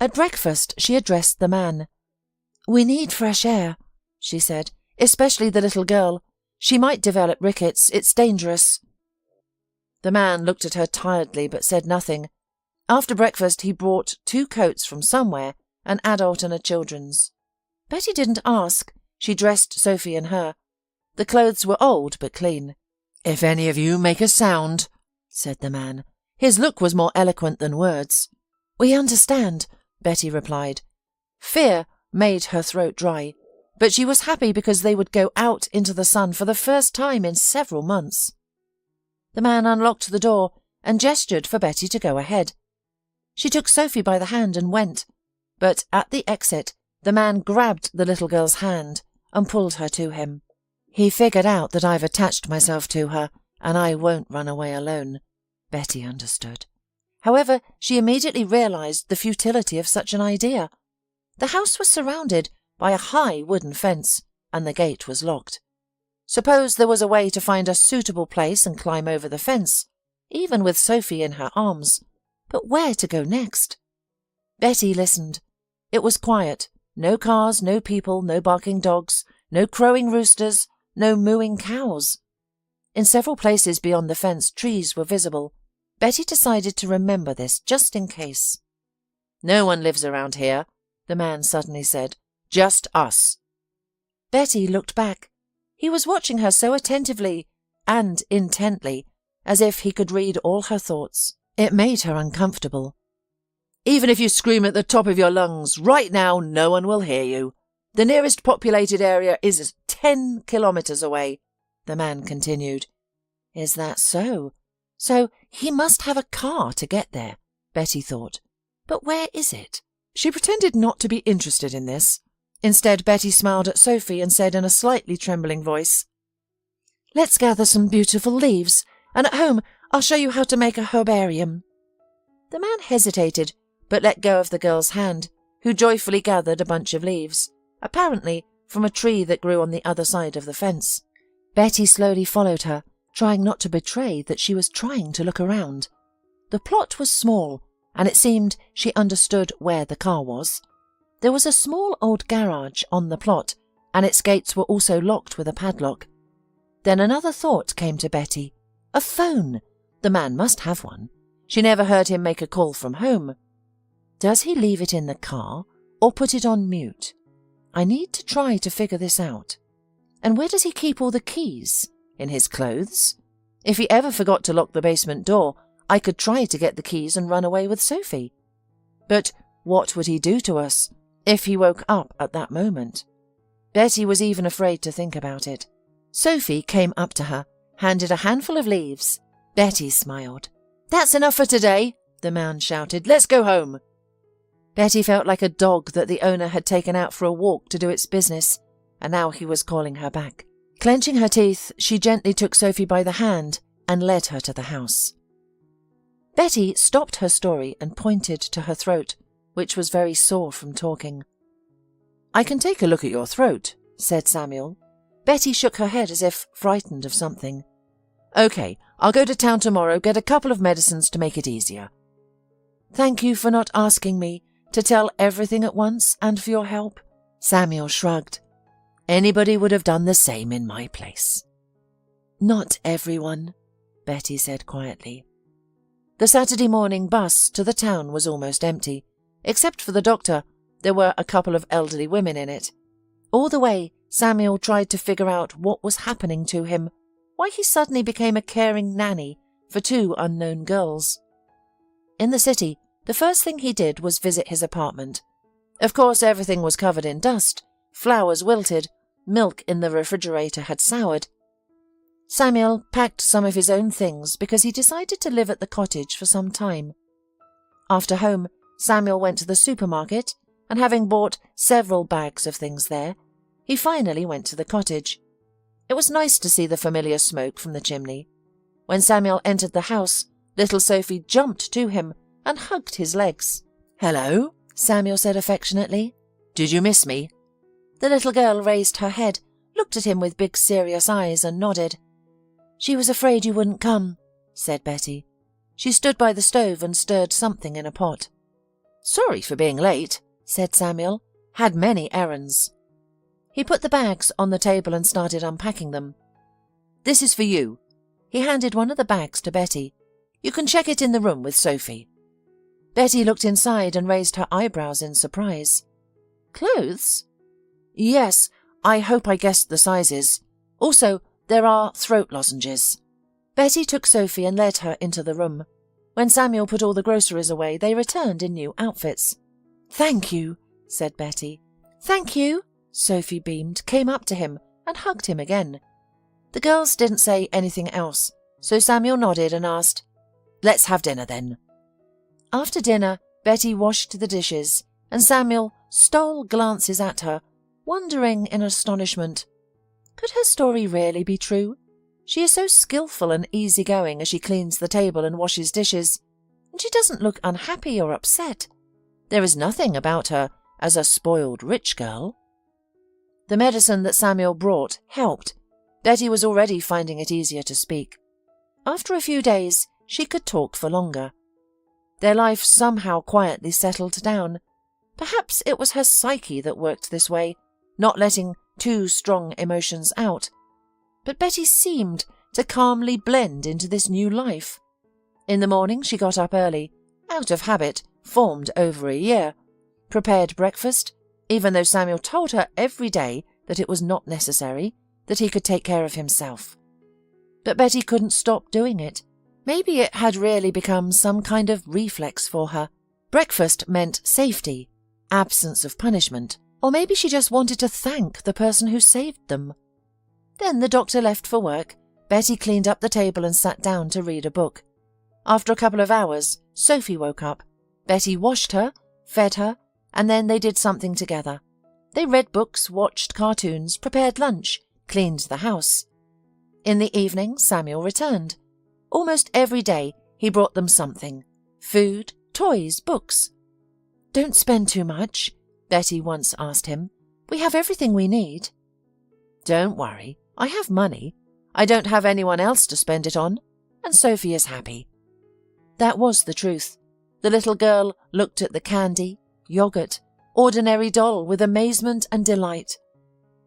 At breakfast, she addressed the man. "We need fresh air," she said, "especially the little girl. She might develop rickets. It's dangerous." The man looked at her tiredly but said nothing. After breakfast, he brought 2 coats from somewhere, an adult and a children's. Betty didn't ask. She dressed Sophie and her. The clothes were old but clean. "If any of you make a sound," said the man. His look was more eloquent than words. "We understand," Betty replied. Fear made her throat dry, but she was happy because they would go out into the sun for the first time in several months. The man unlocked the door and gestured for Betty to go ahead. She took Sophie by the hand and went, but at the exit, the man grabbed the little girl's hand and pulled her to him. "He figured out that I've attached myself to her, and I won't run away alone," Betty understood. However, she immediately realized the futility of such an idea. The house was surrounded by a high wooden fence, and the gate was locked. Suppose there was a way to find a suitable place and climb over the fence, even with Sophie in her arms. But where to go next? Betty listened. It was quiet. No cars, no people, no barking dogs, no crowing roosters, no mooing cows. In several places beyond the fence, trees were visible. Betty decided to remember this just in case. "No one lives around here," the man suddenly said. "Just us." Betty looked back. He was watching her so attentively and intently, as if he could read all her thoughts. It made her uncomfortable. "Even if you scream at the top of your lungs, right now no one will hear you. The nearest populated area is 10 kilometers away," the man continued. Is that so? So he must have a car to get there, Betty thought. But where is it? She pretended not to be interested in this. Instead, Betty smiled at Sophie and said in a slightly trembling voice, "Let's gather some beautiful leaves, and at home I'll show you how to make a herbarium." The man hesitated, but let go of the girl's hand, who joyfully gathered a bunch of leaves, apparently from a tree that grew on the other side of the fence. Betty slowly followed her, trying not to betray that she was trying to look around. The plot was small, and it seemed she understood where the car was. There was a small old garage on the plot, and its gates were also locked with a padlock. Then another thought came to Betty. A phone! The man must have one. She never heard him make a call from home. Does he leave it in the car, or put it on mute? I need to try to figure this out. And where does he keep all the keys? In his clothes? If he ever forgot to lock the basement door, I could try to get the keys and run away with Sophie. But what would he do to us if he woke up at that moment? Betty was even afraid to think about it. Sophie came up to her, handed a handful of leaves. Betty smiled. "That's enough for today," the man shouted. "Let's go home." Betty felt like a dog that the owner had taken out for a walk to do its business, and now he was calling her back. Clenching her teeth, she gently took Sophie by the hand and led her to the house. Betty stopped her story and pointed to her throat, which was very sore from talking. "I can take a look at your throat," said Samuel. Betty shook her head as if frightened of something. "Okay, I'll go to town tomorrow, get a couple of medicines to make it easier." "Thank you for not asking me to tell everything at once and for your help." Samuel shrugged. "Anybody would have done the same in my place." "Not everyone," Betty said quietly. The Saturday morning bus to the town was almost empty. Except for the doctor, there were a couple of elderly women in it. All the way, Samuel tried to figure out what was happening to him, why he suddenly became a caring nanny for two unknown girls. In the city, the first thing he did was visit his apartment. Of course, everything was covered in dust, flowers wilted, milk in the refrigerator had soured. Samuel packed some of his own things because he decided to live at the cottage for some time. After home, Samuel went to the supermarket, and having bought several bags of things there, he finally went to the cottage. It was nice to see the familiar smoke from the chimney. When Samuel entered the house, little Sophie jumped to him and hugged his legs. "Hello," Samuel said affectionately. "Did you miss me?" The little girl raised her head, looked at him with big serious eyes and nodded. "She was afraid you wouldn't come," said Betty. She stood by the stove and stirred something in a pot. "Sorry for being late," said Samuel. "Had many errands." He put the bags on the table and started unpacking them. "This is for you." He handed one of the bags to Betty. "You can check it in the room with Sophie." Betty looked inside and raised her eyebrows in surprise. "Clothes?" "Yes, I hope I guessed the sizes. Also, there are throat lozenges." Betty took Sophie and led her into the room. When Samuel put all the groceries away, they returned in new outfits. "Thank you," said Betty. "Thank you," Sophie beamed, came up to him and hugged him again. The girls didn't say anything else, so Samuel nodded and asked, "Let's have dinner then." After dinner, Betty washed the dishes, and Samuel stole glances at her, wondering in astonishment. Could her story really be true? She is so skillful and easygoing as she cleans the table and washes dishes, and she doesn't look unhappy or upset. There is nothing about her as a spoiled rich girl. The medicine that Samuel brought helped. Betty was already finding it easier to speak. After a few days, she could talk for longer. Their life somehow quietly settled down. Perhaps it was her psyche that worked this way, not letting too strong emotions out. But Betty seemed to calmly blend into this new life. In the morning she got up early, out of habit, formed over a year, prepared breakfast, even though Samuel told her every day that it was not necessary, that he could take care of himself. But Betty couldn't stop doing it. Maybe it had really become some kind of reflex for her. Breakfast meant safety, absence of punishment, or maybe she just wanted to thank the person who saved them. Then the doctor left for work. Betty cleaned up the table and sat down to read a book. After a couple of hours, Sophie woke up. Betty washed her, fed her, and then they did something together. They read books, watched cartoons, prepared lunch, cleaned the house. In the evening, Samuel returned. Almost every day, he brought them something: food, toys, books. "Don't spend too much," Betty once asked him. "We have everything we need." "Don't worry, I have money. I don't have anyone else to spend it on, and Sophie is happy." That was the truth. The little girl looked at the candy, yogurt, ordinary doll with amazement and delight.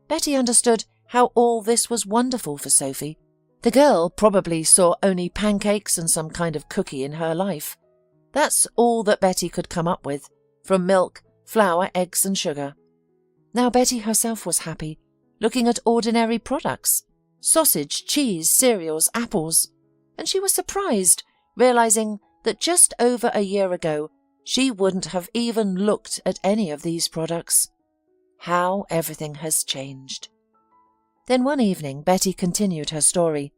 Betty understood how all this was wonderful for Sophie. The girl probably saw only pancakes and some kind of cookie in her life. That's all that Betty could come up with, from milk, flour, eggs and sugar. Now Betty herself was happy, looking at ordinary products: sausage, cheese, cereals, apples. And she was surprised, realizing that just over a year ago she wouldn't have even looked at any of these products. How everything has changed. Then one evening Betty continued her story.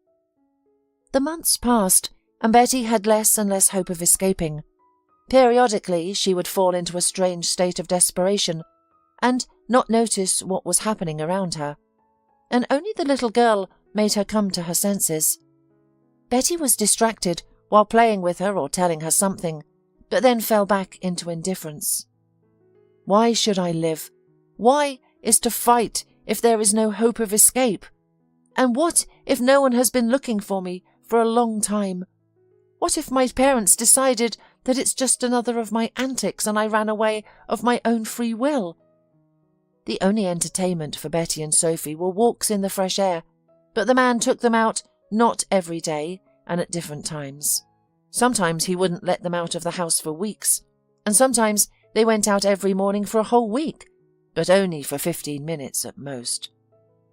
The months passed, and Betty had less and less hope of escaping. Periodically she would fall into a strange state of desperation and not notice what was happening around her. And only the little girl made her come to her senses. Betty was distracted while playing with her or telling her something, but then fell back into indifference. Why should I live? Why is to fight if there is no hope of escape? And what if no one has been looking for me for a long time? What if my parents decided that it's just another of my antics and I ran away of my own free will? The only entertainment for Betty and Sophie were walks in the fresh air, but the man took them out not every day and at different times. Sometimes he wouldn't let them out of the house for weeks, and sometimes they went out every morning for a whole week, but only for 15 minutes at most.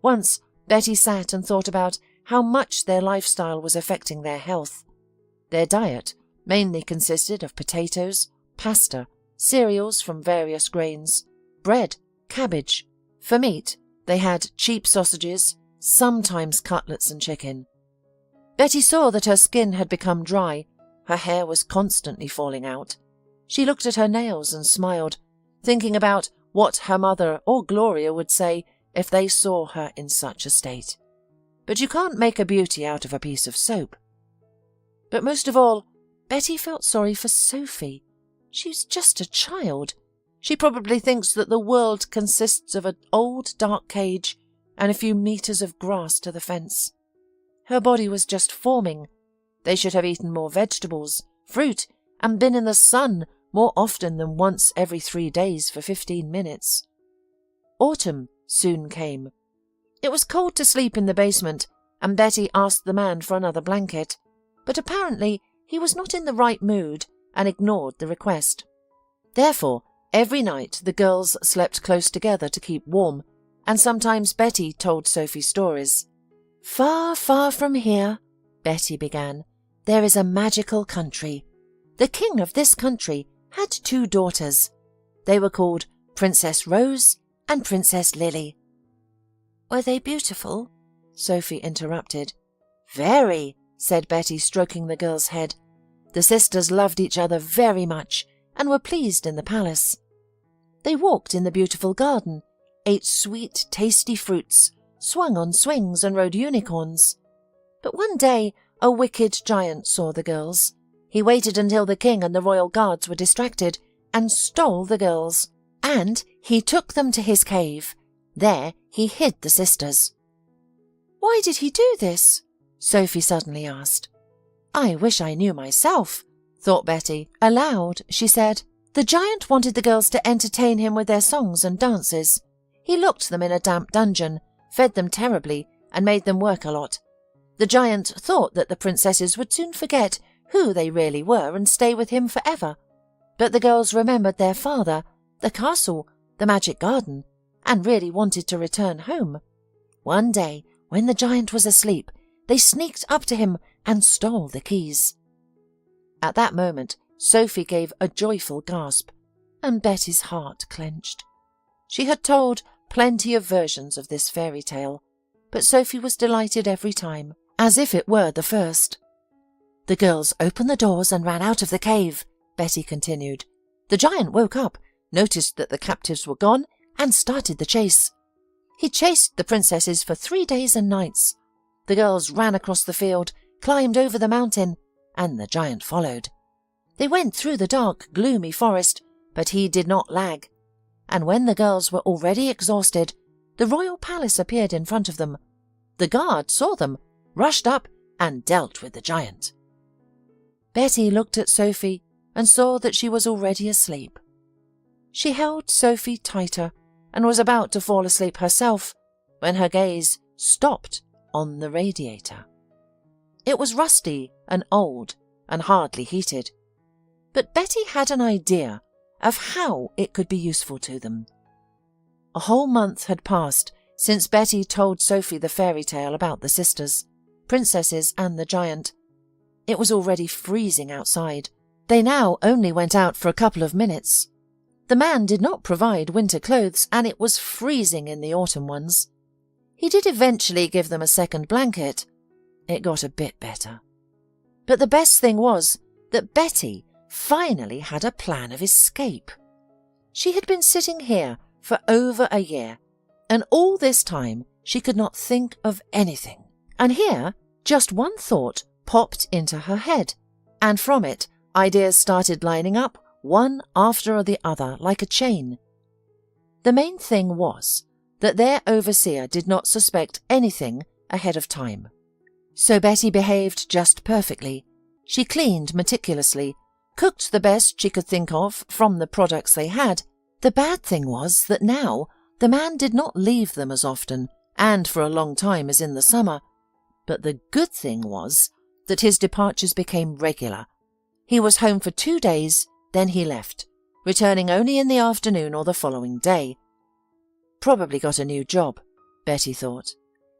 Once, Betty sat and thought about how much their lifestyle was affecting their health. Their diet mainly consisted of potatoes, pasta, cereals from various grains, bread, cabbage. For meat, they had cheap sausages, sometimes cutlets and chicken. Betty saw that her skin had become dry. Her hair was constantly falling out. She looked at her nails and smiled, thinking about what her mother or Gloria would say if they saw her in such a state. But you can't make a beauty out of a piece of soap. But most of all, Betty felt sorry for Sophie. She's just a child. She probably thinks that the world consists of an old dark cage and a few meters of grass to the fence. Her body was just forming. They should have eaten more vegetables, fruit, and been in the sun more often than once every 3 days for 15 minutes. Autumn soon came. It was cold to sleep in the basement, and Betty asked the man for another blanket, but apparently he was not in the right mood and ignored the request. Therefore, every night the girls slept close together to keep warm, and sometimes Betty told Sophie stories. "Far, far from here," Betty began, "there is a magical country. The king of this country had 2 daughters. They were called Princess Rose and Princess Lily." "Were they beautiful?" Sophie interrupted. "Very," said Betty, stroking the girl's head. The sisters loved each other very much and were pleased in the palace. They walked in the beautiful garden, ate sweet, tasty fruits, swung on swings and rode unicorns. But one day a wicked giant saw the girls. He waited until the king and the royal guards were distracted and stole the girls. And he took them to his cave. There he hid the sisters. "Why did he do this?" Sophie suddenly asked. "I wish I knew myself," thought Betty. Aloud, she said, "The giant wanted the girls to entertain him with their songs and dances. He locked them in a damp dungeon, fed them terribly, and made them work a lot. The giant thought that the princesses would soon forget who they really were and stay with him forever. But the girls remembered their father, the castle, the magic garden, and really wanted to return home. One day, When the giant was asleep, they sneaked up to him and stole the keys. At that moment, Sophie gave a joyful gasp, and Betty's heart clenched. She had told plenty of versions of this fairy tale, but Sophie was delighted every time, as if it were the first. The girls opened the doors and ran out of the cave, Betty continued. The giant woke up, noticed that the captives were gone, and started the chase. He chased the princesses for 3 days and nights. The girls ran across the field, climbed over the mountain, and the giant followed. They went through the dark, gloomy forest, but he did not lag. And when the girls were already exhausted, the royal palace appeared in front of them. The guard saw them, rushed up, and dealt with the giant. Betty looked at Sophie and saw that she was already asleep. She held Sophie tighter and was about to fall asleep herself when her gaze stopped on the radiator. It was rusty and old and hardly heated, but Betty had an idea of how it could be useful to them. A whole month had passed since Betty told Sophie the fairy tale about the sisters, princesses and the giant. It was already freezing outside. They now only went out for a couple of minutes. The man did not provide winter clothes, and it was freezing in the autumn ones. He did eventually give them a second blanket. It got a bit better. But the best thing was that Betty finally had a plan of escape. She had been sitting here for over a year, and all this time she could not think of anything. And here, just one thought popped into her head, and from it, ideas started lining up, one after the other, like a chain. The main thing was that their overseer did not suspect anything ahead of time. So Betty behaved just perfectly. She cleaned meticulously, cooked the best she could think of from the products they had. The bad thing was that now the man did not leave them as often and for a long time as in the summer. But the good thing was that his departures became regular. He was home for 2 days, then he left, returning only in the afternoon or the following day. Probably got a new job, Betty thought.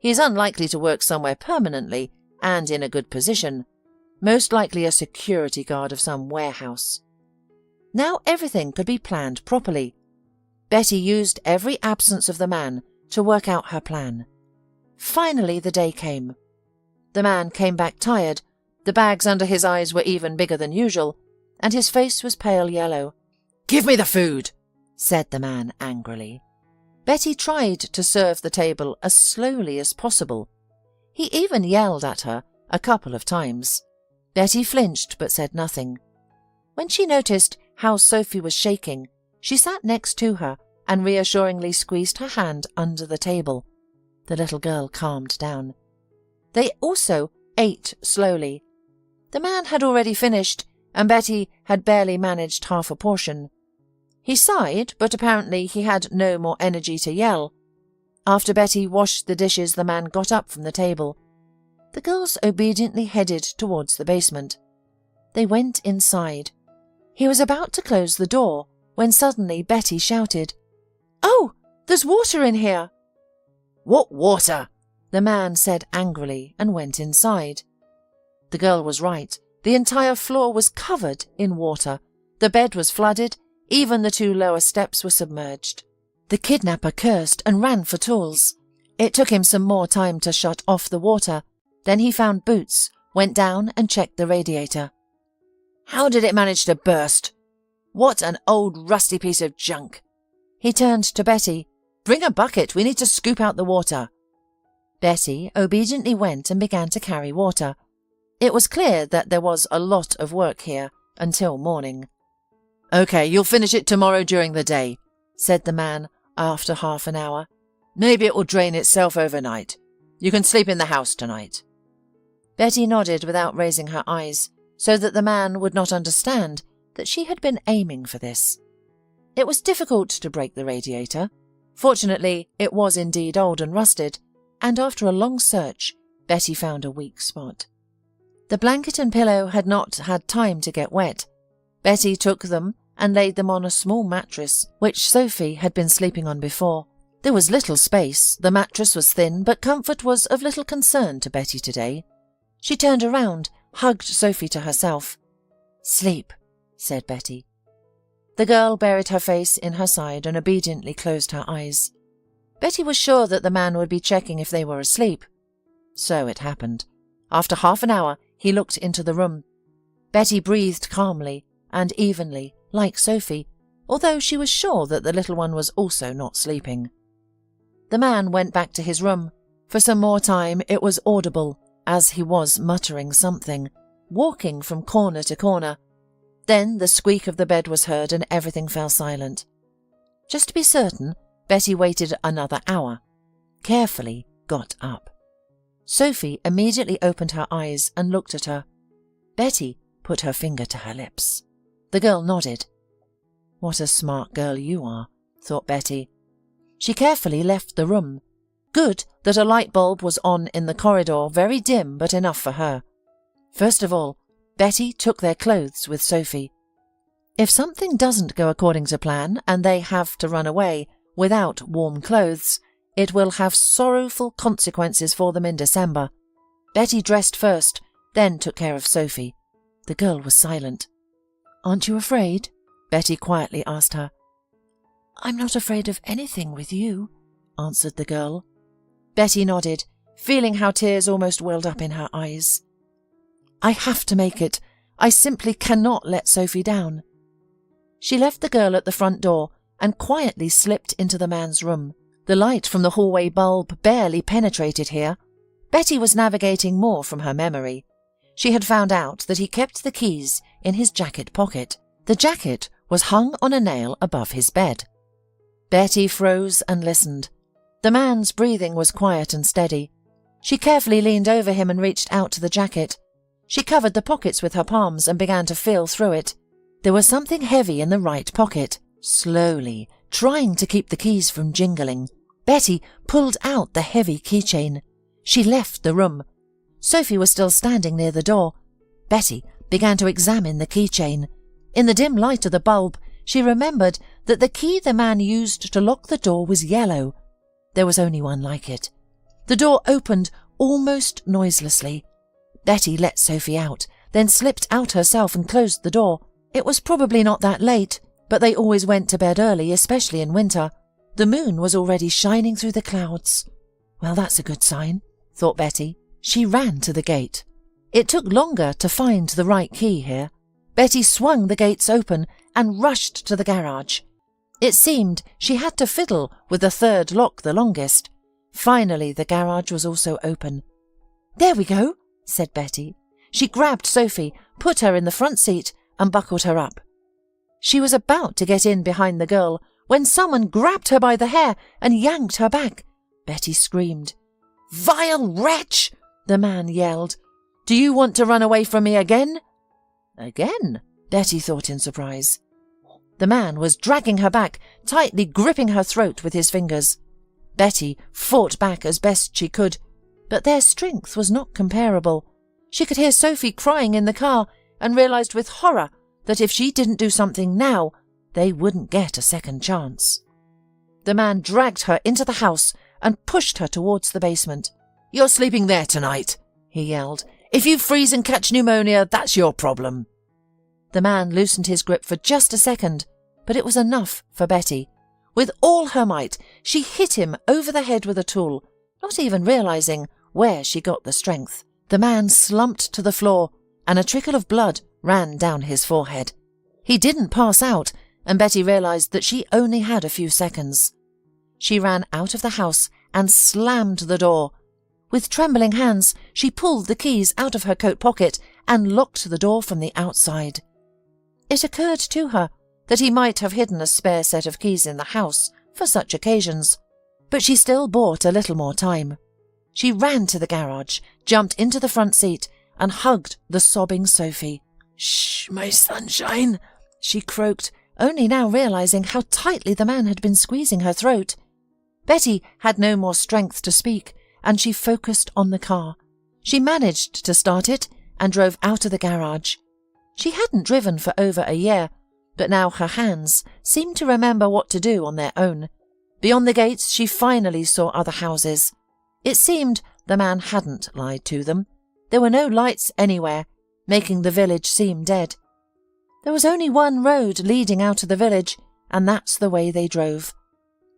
He is unlikely to work somewhere permanently and in a good position, most likely a security guard of some warehouse. Now everything could be planned properly. Betty used every absence of the man to work out her plan. Finally the day came. The man came back tired. The bags under his eyes were even bigger than usual, and his face was pale yellow. "Give me the food," said the man angrily. Betty tried to serve the table as slowly as possible. He even yelled at her a couple of times. Betty flinched but said nothing. When she noticed how Sophie was shaking, she sat next to her and reassuringly squeezed her hand under the table. The little girl calmed down. They also ate slowly. The man had already finished, and Betty had barely managed half a portion. He sighed, but apparently he had no more energy to yell. After Betty washed the dishes, the man got up from the table. The girls obediently headed towards the basement. They went inside. He was about to close the door when suddenly Betty shouted, "Oh, there's water in here!" "What water?" the man said angrily and went inside. The girl was right. The entire floor was covered in water. The bed was flooded. Even the 2 lower steps were submerged. The kidnapper cursed and ran for tools. It took him some more time to shut off the water. Then he found boots, went down and checked the radiator. "How did it manage to burst? What an old rusty piece of junk." He turned to Betty. "Bring a bucket, we need to scoop out the water." Betty obediently went and began to carry water. It was clear that there was a lot of work here until morning. "Okay, you'll finish it tomorrow during the day," said the man after half an hour. "Maybe it will drain itself overnight. You can sleep in the house tonight." Betty nodded without raising her eyes, so that the man would not understand that she had been aiming for this. It was difficult to break the radiator. Fortunately, it was indeed old and rusted, and after a long search, Betty found a weak spot. The blanket and pillow had not had time to get wet. Betty took them and laid them on a small mattress, which Sophie had been sleeping on before. There was little space, the mattress was thin, but comfort was of little concern to Betty today. She turned around, hugged Sophie to herself. "Sleep," said Betty. The girl buried her face in her side and obediently closed her eyes. Betty was sure that the man would be checking if they were asleep. So it happened. After half an hour, he looked into the room. Betty breathed calmly and evenly, like Sophie, although she was sure that the little one was also not sleeping. The man went back to his room. For some more time it was audible, as he was muttering something, walking from corner to corner. Then the squeak of the bed was heard and everything fell silent. Just to be certain, Betty waited another hour. Carefully got up. Sophie immediately opened her eyes and looked at her. Betty put her finger to her lips. The girl nodded. "What a smart girl you are," thought Betty. She carefully left the room. Good that a light bulb was on in the corridor, very dim but enough for her. First of all, Betty took their clothes with Sophie. If something doesn't go according to plan and they have to run away without warm clothes, it will have sorrowful consequences for them in December. Betty dressed first, then took care of Sophie. The girl was silent. "Aren't you afraid?" Betty quietly asked her. "I'm not afraid of anything with you," answered the girl. Betty nodded, feeling how tears almost welled up in her eyes. "I have to make it. I simply cannot let Sophie down." She left the girl at the front door and quietly slipped into the man's room. The light from the hallway bulb barely penetrated here. Betty was navigating more from her memory. She had found out that he kept the keys in his jacket pocket. The jacket was hung on a nail above his bed. Betty froze and listened. The man's breathing was quiet and steady. She carefully leaned over him and reached out to the jacket. She covered the pockets with her palms and began to feel through it. There was something heavy in the right pocket. Slowly, trying to keep the keys from jingling, Betty pulled out the heavy keychain. She left the room. Sophie was still standing near the door. Betty began to examine the keychain. In the dim light of the bulb, she remembered that the key the man used to lock the door was yellow. There was only one like it. The door opened almost noiselessly. Betty let Sophie out, then slipped out herself and closed the door. It was probably not that late, but they always went to bed early, especially in winter. The moon was already shining through the clouds. Well, that's a good sign, thought Betty. She ran to the gate. It took longer to find the right key here. Betty swung the gates open and rushed to the garage. It seemed she had to fiddle with the third lock the longest. Finally, the garage was also open. "There we go," said Betty. She grabbed Sophie, put her in the front seat and buckled her up. She was about to get in behind the girl when someone grabbed her by the hair and yanked her back. Betty screamed. "Vile wretch!" the man yelled. "Do you want to run away from me again?" "Again?" Betty thought in surprise. The man was dragging her back, tightly gripping her throat with his fingers. Betty fought back as best she could, but their strength was not comparable. She could hear Sophie crying in the car and realized with horror that if she didn't do something now, they wouldn't get a second chance. The man dragged her into the house and pushed her towards the basement. "You're sleeping there tonight," he yelled. "If you freeze and catch pneumonia, that's your problem." The man loosened his grip for just a second, but it was enough for Betty. With all her might, she hit him over the head with a tool, not even realizing where she got the strength. The man slumped to the floor, and a trickle of blood ran down his forehead. He didn't pass out, and Betty realized that she only had a few seconds. She ran out of the house and slammed the door. With trembling hands, she pulled the keys out of her coat pocket and locked the door from the outside. It occurred to her that he might have hidden a spare set of keys in the house for such occasions, but she still bought a little more time. She ran to the garage, jumped into the front seat, and hugged the sobbing Sophie. "Shh, my sunshine," she croaked, only now realizing how tightly the man had been squeezing her throat. Betty had no more strength to speak, and she focused on the car. She managed to start it and drove out of the garage. She hadn't driven for over a year, but now her hands seemed to remember what to do on their own. Beyond the gates, she finally saw other houses. It seemed the man hadn't lied to them. There were no lights anywhere, making the village seem dead. There was only one road leading out of the village, and that's the way they drove.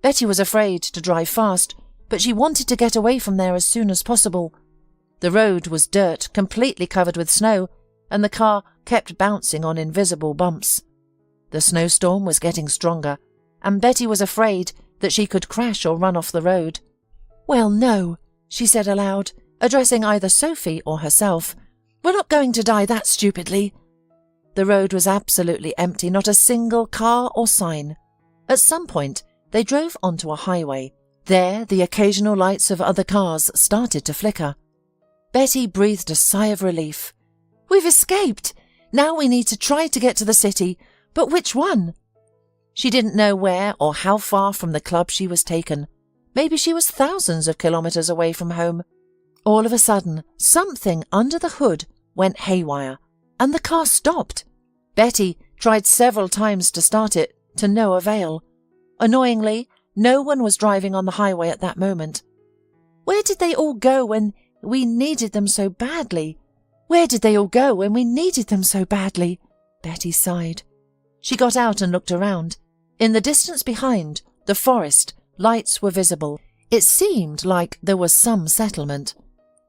Betty was afraid to drive fast, but she wanted to get away from there as soon as possible. The road was dirt, completely covered with snow, and the car kept bouncing on invisible bumps. The snowstorm was getting stronger, and Betty was afraid that she could crash or run off the road. "Well, no," she said aloud, addressing either Sophie or herself. "We're not going to die that stupidly." The road was absolutely empty, not a single car or sign. At some point, they drove onto a highway. There, the occasional lights of other cars started to flicker. Betty breathed a sigh of relief. "We've escaped! Now we need to try to get to the city, but which one?" She didn't know where or how far from the club she was taken. Maybe she was thousands of kilometers away from home. All of a sudden, something under the hood went haywire, and the car stopped. Betty tried several times to start it, to no avail. Annoyingly, no one was driving on the highway at that moment. Where did they all go when we needed them so badly? Where did they all go when we needed them so badly? Betty sighed. She got out and looked around. In the distance behind, the forest, lights were visible. It seemed like there was some settlement.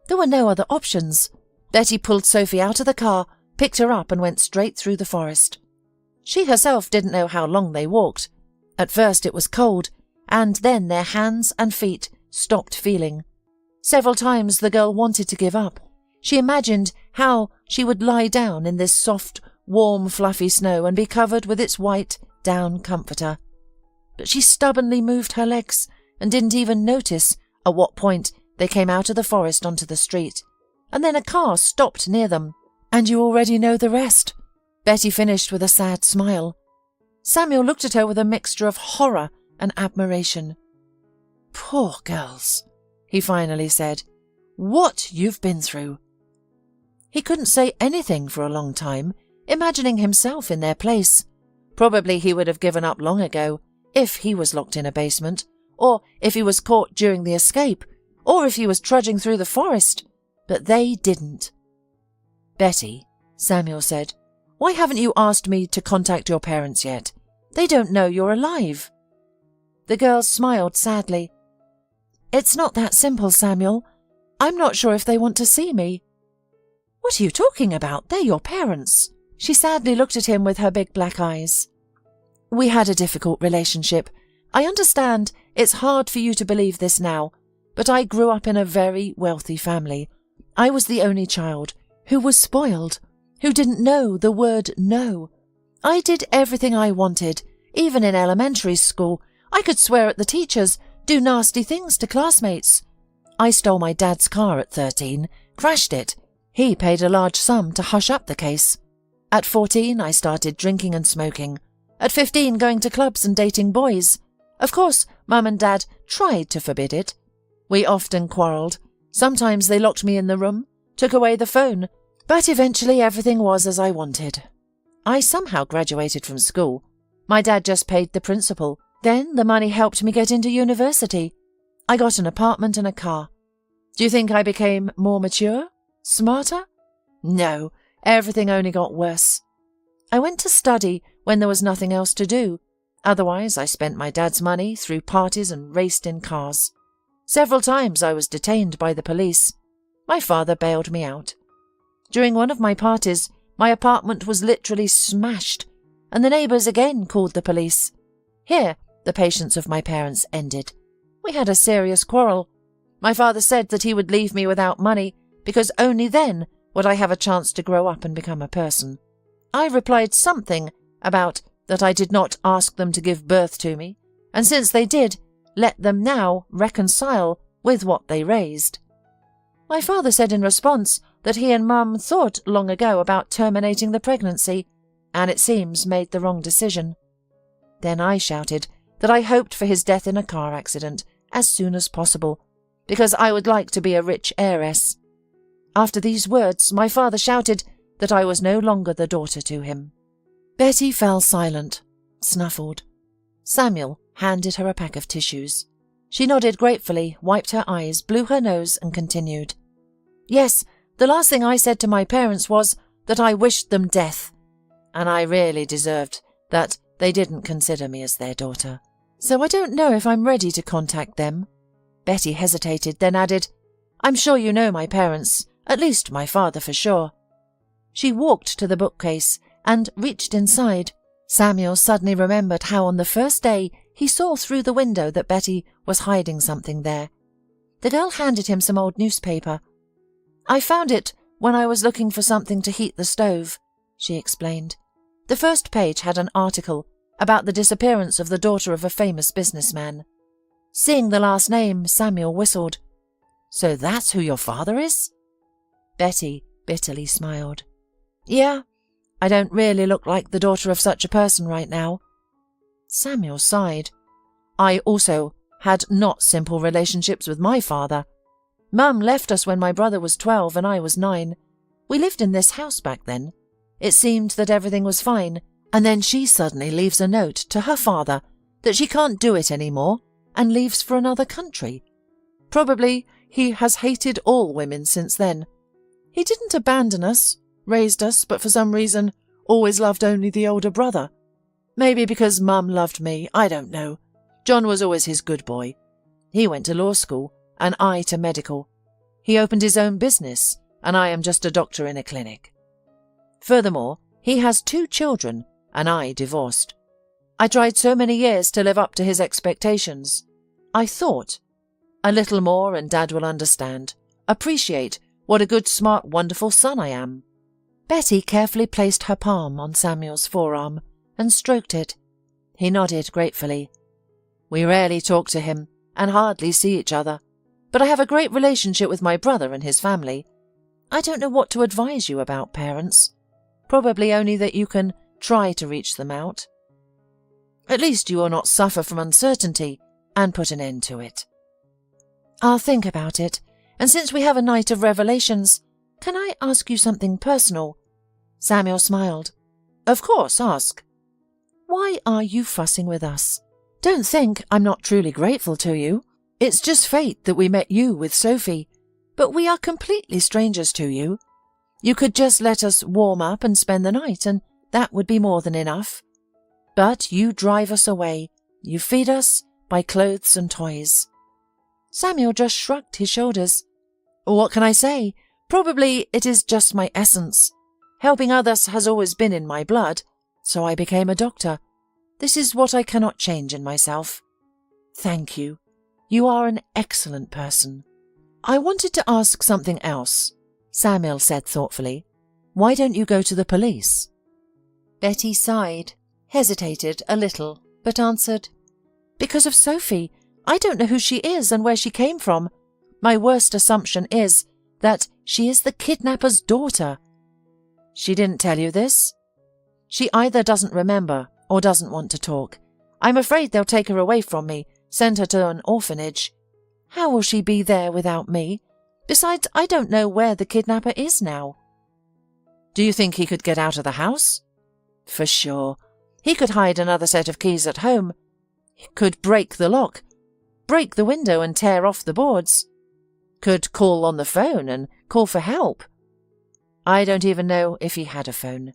There were no other options. Betty pulled Sophie out of the car, picked her up and went straight through the forest. She herself didn't know how long they walked. At first it was cold, and then their hands and feet stopped feeling. Several times the girl wanted to give up. She imagined how she would lie down in this soft, warm, fluffy snow and be covered with its white down comforter. But she stubbornly moved her legs and didn't even notice at what point they came out of the forest onto the street. And then a car stopped near them. And you already know the rest. Betty finished with a sad smile. Samuel looked at her with a mixture of horror and admiration. "Poor girls," he finally said. "What you've been through." He couldn't say anything for a long time, imagining himself in their place. Probably he would have given up long ago, if he was locked in a basement, or if he was caught during the escape, or if he was trudging through the forest. But they didn't. "Betty," Samuel said, "why haven't you asked me to contact your parents yet? They don't know you're alive." The girl smiled sadly. "It's not that simple, Samuel. I'm not sure if they want to see me." "What are you talking about? They're your parents." She sadly looked at him with her big black eyes. "We had a difficult relationship. I understand it's hard for you to believe this now, but I grew up in a very wealthy family. I was the only child, who was spoiled, who didn't know the word no. I did everything I wanted, even in elementary school. I could swear at the teachers, do nasty things to classmates. I stole my dad's car at 13, crashed it. He paid a large sum to hush up the case. At 14, I started drinking and smoking. At 15, going to clubs and dating boys. Of course, Mum and Dad tried to forbid it. We often quarrelled. Sometimes they locked me in the room, took away the phone, but eventually everything was as I wanted. I somehow graduated from school. My dad just paid the principal. Then the money helped me get into university. I got an apartment and a car. Do you think I became more mature? Smarter? No, everything only got worse. I went to study when there was nothing else to do. Otherwise, I spent my dad's money, threw parties and raced in cars. Several times I was detained by the police. My father bailed me out. During one of my parties, my apartment was literally smashed, and the neighbours again called the police. Here, the patience of my parents ended. We had a serious quarrel. My father said that he would leave me without money, because only then would I have a chance to grow up and become a person. I replied something about that I did not ask them to give birth to me, and since they did, let them now reconcile with what they raised. My father said in response that he and Mum thought long ago about terminating the pregnancy, and it seems made the wrong decision. Then I shouted that I hoped for his death in a car accident as soon as possible, because I would like to be a rich heiress. After these words, my father shouted that I was no longer the daughter to him. Betty fell silent, snuffled. Samuel handed her a pack of tissues. She nodded gratefully, wiped her eyes, blew her nose, and continued. Yes, the last thing I said to my parents was that I wished them death, and I really deserved that they didn't consider me as their daughter. So I don't know if I'm ready to contact them. Betty hesitated, then added, I'm sure you know my parents, at least my father for sure. She walked to the bookcase and reached inside. Samuel suddenly remembered how on the first day he saw through the window that Betty was hiding something there. The girl handed him some old newspaper. I found it when I was looking for something to heat the stove, she explained. The first page had an article about the disappearance of the daughter of a famous businessman. Seeing the last name, Samuel whistled. So that's who your father is? Betty bitterly smiled. Yeah, I don't really look like the daughter of such a person right now. Samuel sighed. I also had not simple relationships with my father. Mum left us when my brother was 12 and I was 9. We lived in this house back then. It seemed that everything was fine, and then she suddenly leaves a note to her father that she can't do it anymore and leaves for another country. Probably he has hated all women since then. He didn't abandon us, raised us, but for some reason always loved only the older brother. Maybe because Mum loved me, I don't know. John was always his good boy. He went to law school, and I to medical. He opened his own business, and I am just a doctor in a clinic. Furthermore, he has 2 children, and I divorced. I tried so many years to live up to his expectations. I thought, a little more and Dad will understand, appreciate what a good, smart, wonderful son I am. Betty carefully placed her palm on Samuel's forearm and stroked it. He nodded gratefully. We rarely talk to him and hardly see each other, but I have a great relationship with my brother and his family. I don't know what to advise you about parents. Probably only that you can try to reach them out. At least you will not suffer from uncertainty and put an end to it. I'll think about it, and since we have a night of revelations, can I ask you something personal? Samuel smiled. Of course, ask. Why are you fussing with us? Don't think I'm not truly grateful to you. It's just fate that we met you with Sophie, but we are completely strangers to you. You could just let us warm up and spend the night, and that would be more than enough. But you drive us away. You feed us by clothes and toys. Samuel just shrugged his shoulders. What can I say? Probably it is just my essence. Helping others has always been in my blood, so I became a doctor. This is what I cannot change in myself. Thank you. You are an excellent person. I wanted to ask something else, Samuel said thoughtfully. Why don't you go to the police? Betty sighed, hesitated a little, but answered, Because of Sophie. I don't know who she is and where she came from. My worst assumption is that she is the kidnapper's daughter. She didn't tell you this? She either doesn't remember or doesn't want to talk. I'm afraid they'll take her away from me, send her to an orphanage. How will she be there without me? Besides, I don't know where the kidnapper is now. Do you think he could get out of the house? For sure. He could hide another set of keys at home. He could break the lock, break the window and tear off the boards. Could call on the phone and call for help. I don't even know if he had a phone.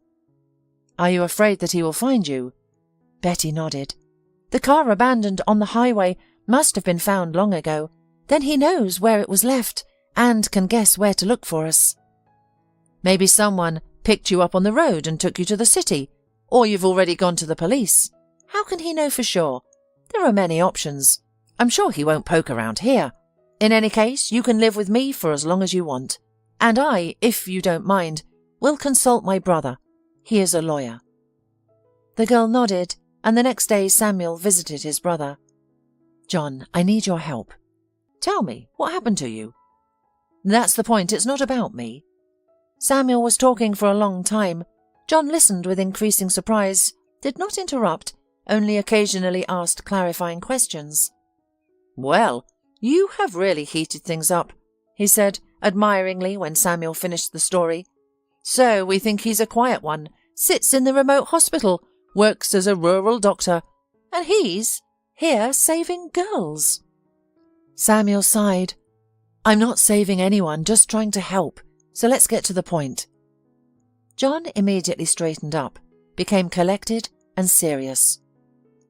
Are you afraid that he will find you? Betty nodded. The car abandoned on the highway must have been found long ago. Then he knows where it was left and can guess where to look for us. Maybe someone picked you up on the road and took you to the city, or you've already gone to the police. How can he know for sure? There are many options. I'm sure he won't poke around here. In any case, you can live with me for as long as you want. And I, if you don't mind, will consult my brother. He is a lawyer. The girl nodded, and the next day Samuel visited his brother. John, I need your help. Tell me, what happened to you? That's the point, it's not about me. Samuel was talking for a long time. John listened with increasing surprise, did not interrupt, only occasionally asked clarifying questions. Well, you have really heated things up, he said admiringly when Samuel finished the story. So we think he's a quiet one, sits in the remote hospital, works as a rural doctor, and he's here saving girls." Samuel sighed. "I'm not saving anyone, just trying to help, so let's get to the point." John immediately straightened up, became collected and serious.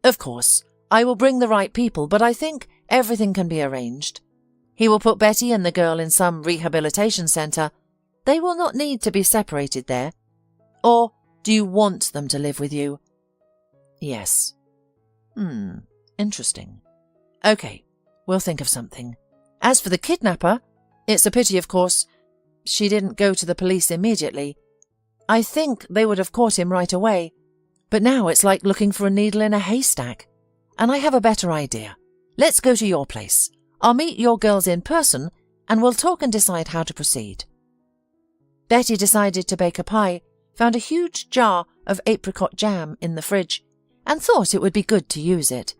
"Of course, I will bring the right people, but I think everything can be arranged. He will put Betty and the girl in some rehabilitation centre. They will not need to be separated there. Or do you want them to live with you?" "Yes." Interesting. Okay, we'll think of something. As for the kidnapper, it's a pity, of course. She didn't go to the police immediately. I think they would have caught him right away. But now it's like looking for a needle in a haystack. And I have a better idea. Let's go to your place. I'll meet your girls in person and we'll talk and decide how to proceed. Betty decided to bake a pie, found a huge jar of apricot jam in the fridge, and thought it would be good to use it.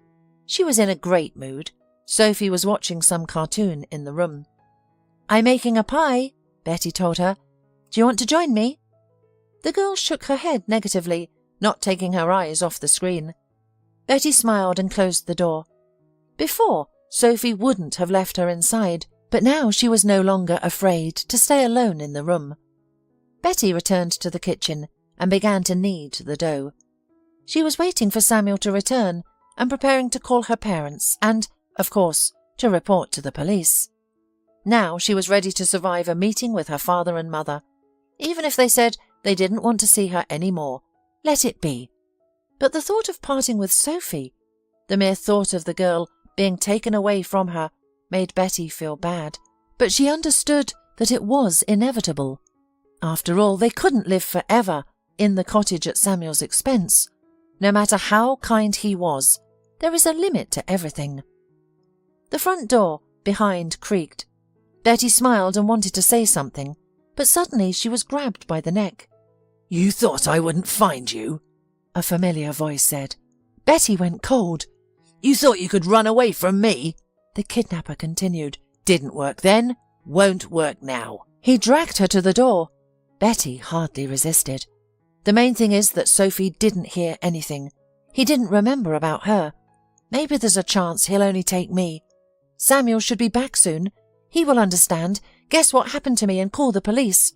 She was in a great mood. Sophie was watching some cartoon in the room. "I'm making a pie," Betty told her. "Do you want to join me?" The girl shook her head negatively, not taking her eyes off the screen. Betty smiled and closed the door. Before, Sophie wouldn't have left her inside, but now she was no longer afraid to stay alone in the room. Betty returned to the kitchen and began to knead the dough. She was waiting for Samuel to return and preparing to call her parents and, of course, to report to the police. Now she was ready to survive a meeting with her father and mother. Even if they said they didn't want to see her any more, let it be. But the thought of parting with Sophie, the mere thought of the girl being taken away from her, made Betty feel bad. But she understood that it was inevitable. After all, they couldn't live forever in the cottage at Samuel's expense. No matter how kind he was, there is a limit to everything. The front door behind creaked. Betty smiled and wanted to say something, but suddenly she was grabbed by the neck. "You thought I wouldn't find you?" a familiar voice said. Betty went cold. "You thought you could run away from me?" the kidnapper continued. "Didn't work then, won't work now." He dragged her to the door. Betty hardly resisted. The main thing is that Sophie didn't hear anything. He didn't remember about her. Maybe there's a chance he'll only take me. Samuel should be back soon. He will understand, guess what happened to me and call the police.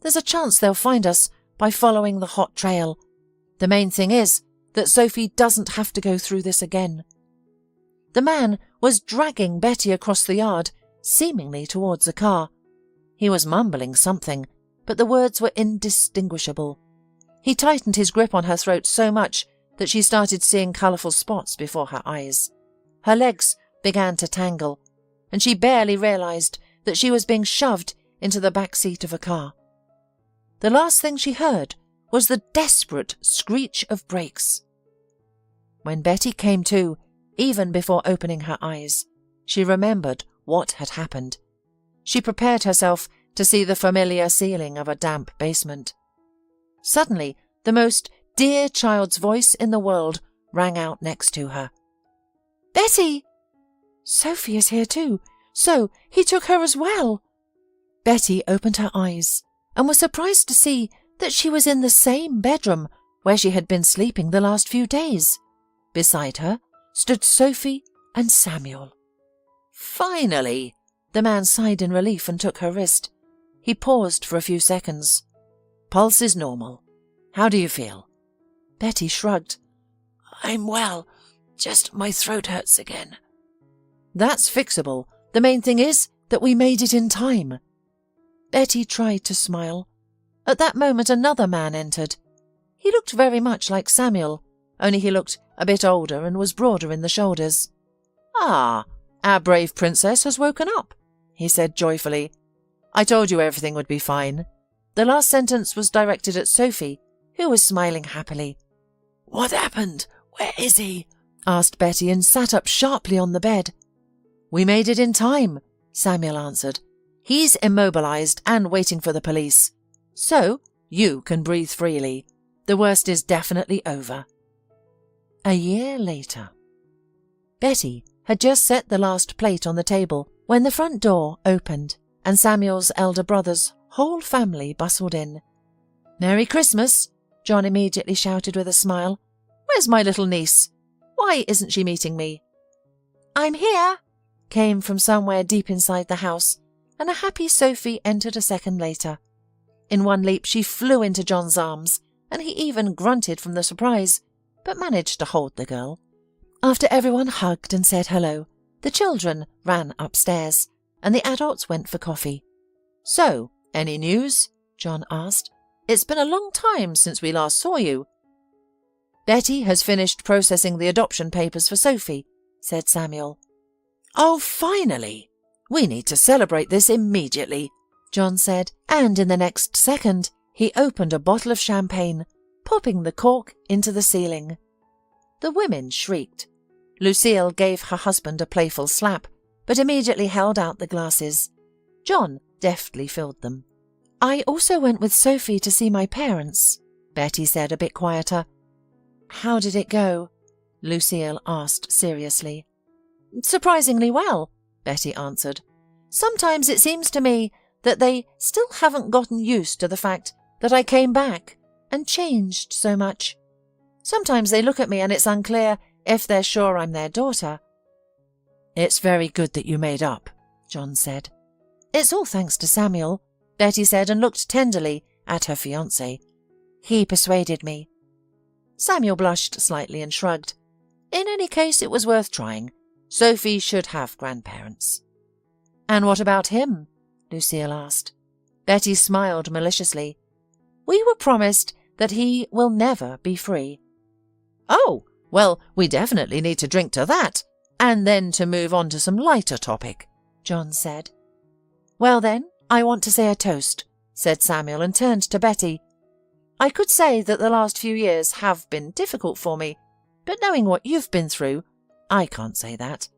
There's a chance they'll find us by following the hot trail. The main thing is that Sophie doesn't have to go through this again. The man was dragging Betty across the yard, seemingly towards a car. He was mumbling something, but the words were indistinguishable. He tightened his grip on her throat so much that she started seeing colourful spots before her eyes. Her legs began to tangle, and she barely realised that she was being shoved into the back seat of a car. The last thing she heard was the desperate screech of brakes. When Betty came to, even before opening her eyes, she remembered what had happened. She prepared herself to see the familiar ceiling of a damp basement. Suddenly, the most dear child's voice in the world rang out next to her. "Betty! Sophie is here too, so he took her as well." Betty opened her eyes and was surprised to see that she was in the same bedroom where she had been sleeping the last few days. Beside her stood Sophie and Samuel. "Finally!" The man sighed in relief and took her wrist. He paused for a few seconds. "Pulse is normal. How do you feel?" Betty shrugged. "I'm well, just my throat hurts again." "That's fixable. The main thing is that we made it in time." Betty tried to smile. At that moment another man entered. He looked very much like Samuel, only he looked a bit older and was broader in the shoulders. "Ah, our brave princess has woken up," he said joyfully. "I told you everything would be fine." The last sentence was directed at Sophie, who was smiling happily. "What happened? Where is he?" asked Betty and sat up sharply on the bed. "We made it in time," Samuel answered. "He's immobilized and waiting for the police. So you can breathe freely. The worst is definitely over." A year later. Betty had just set the last plate on the table when the front door opened and Samuel's elder brother's whole family bustled in. "Merry Christmas!" John immediately shouted with a smile. "Where's my little niece? Why isn't she meeting me? "I'm here," came from somewhere deep inside the house, and a happy Sophie entered a second later. In one leap she flew into John's arms, and he even grunted from the surprise, but managed to hold the girl. After everyone hugged and said hello, the children ran upstairs, and the adults went for coffee. "So, any news?" John asked. "It's been a long time since we last saw you." "Betty has finished processing the adoption papers for Sophie," said Samuel. "Oh, finally! We need to celebrate this immediately," John said, and in the next second he opened a bottle of champagne, popping the cork into the ceiling. The women shrieked. Lucille gave her husband a playful slap, but immediately held out the glasses. John deftly filled them. "I also went with Sophie to see my parents," Betty said a bit quieter. "How did it go?" Lucille asked seriously. "Surprisingly well," Betty answered. "Sometimes it seems to me that they still haven't gotten used to the fact that I came back and changed so much. Sometimes they look at me and it's unclear if they're sure I'm their daughter." "It's very good that you made up," John said. "It's all thanks to Samuel," Betty said and looked tenderly at her fiancé. "He persuaded me." Samuel blushed slightly and shrugged. In any case, it was worth trying. Sophie should have grandparents. "And what about him?" Lucille asked. Betty smiled maliciously. "We were promised that he will never be free." "Oh, well, we definitely need to drink to that, and then to move on to some lighter topic," John said. "Well then, I want to say a toast," said Samuel and turned to Betty. "I could say that the last few years have been difficult for me, but knowing what you've been through, I can't say that.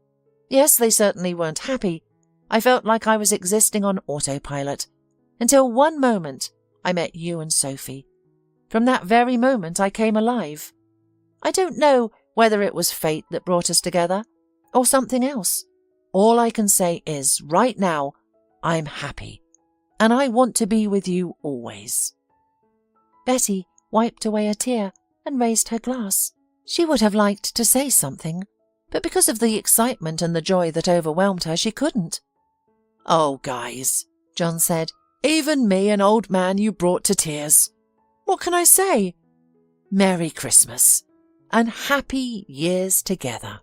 Yes, they certainly weren't happy. I felt like I was existing on autopilot, until one moment I met you and Sophie. From that very moment I came alive. I don't know whether it was fate that brought us together, or something else. All I can say is, right now, I'm happy, and I want to be with you always." Betty wiped away a tear and raised her glass. She would have liked to say something, but because of the excitement and the joy that overwhelmed her, she couldn't. "Oh, guys," John said, "even me, an old man, you brought to tears. What can I say? Merry Christmas, and happy years together."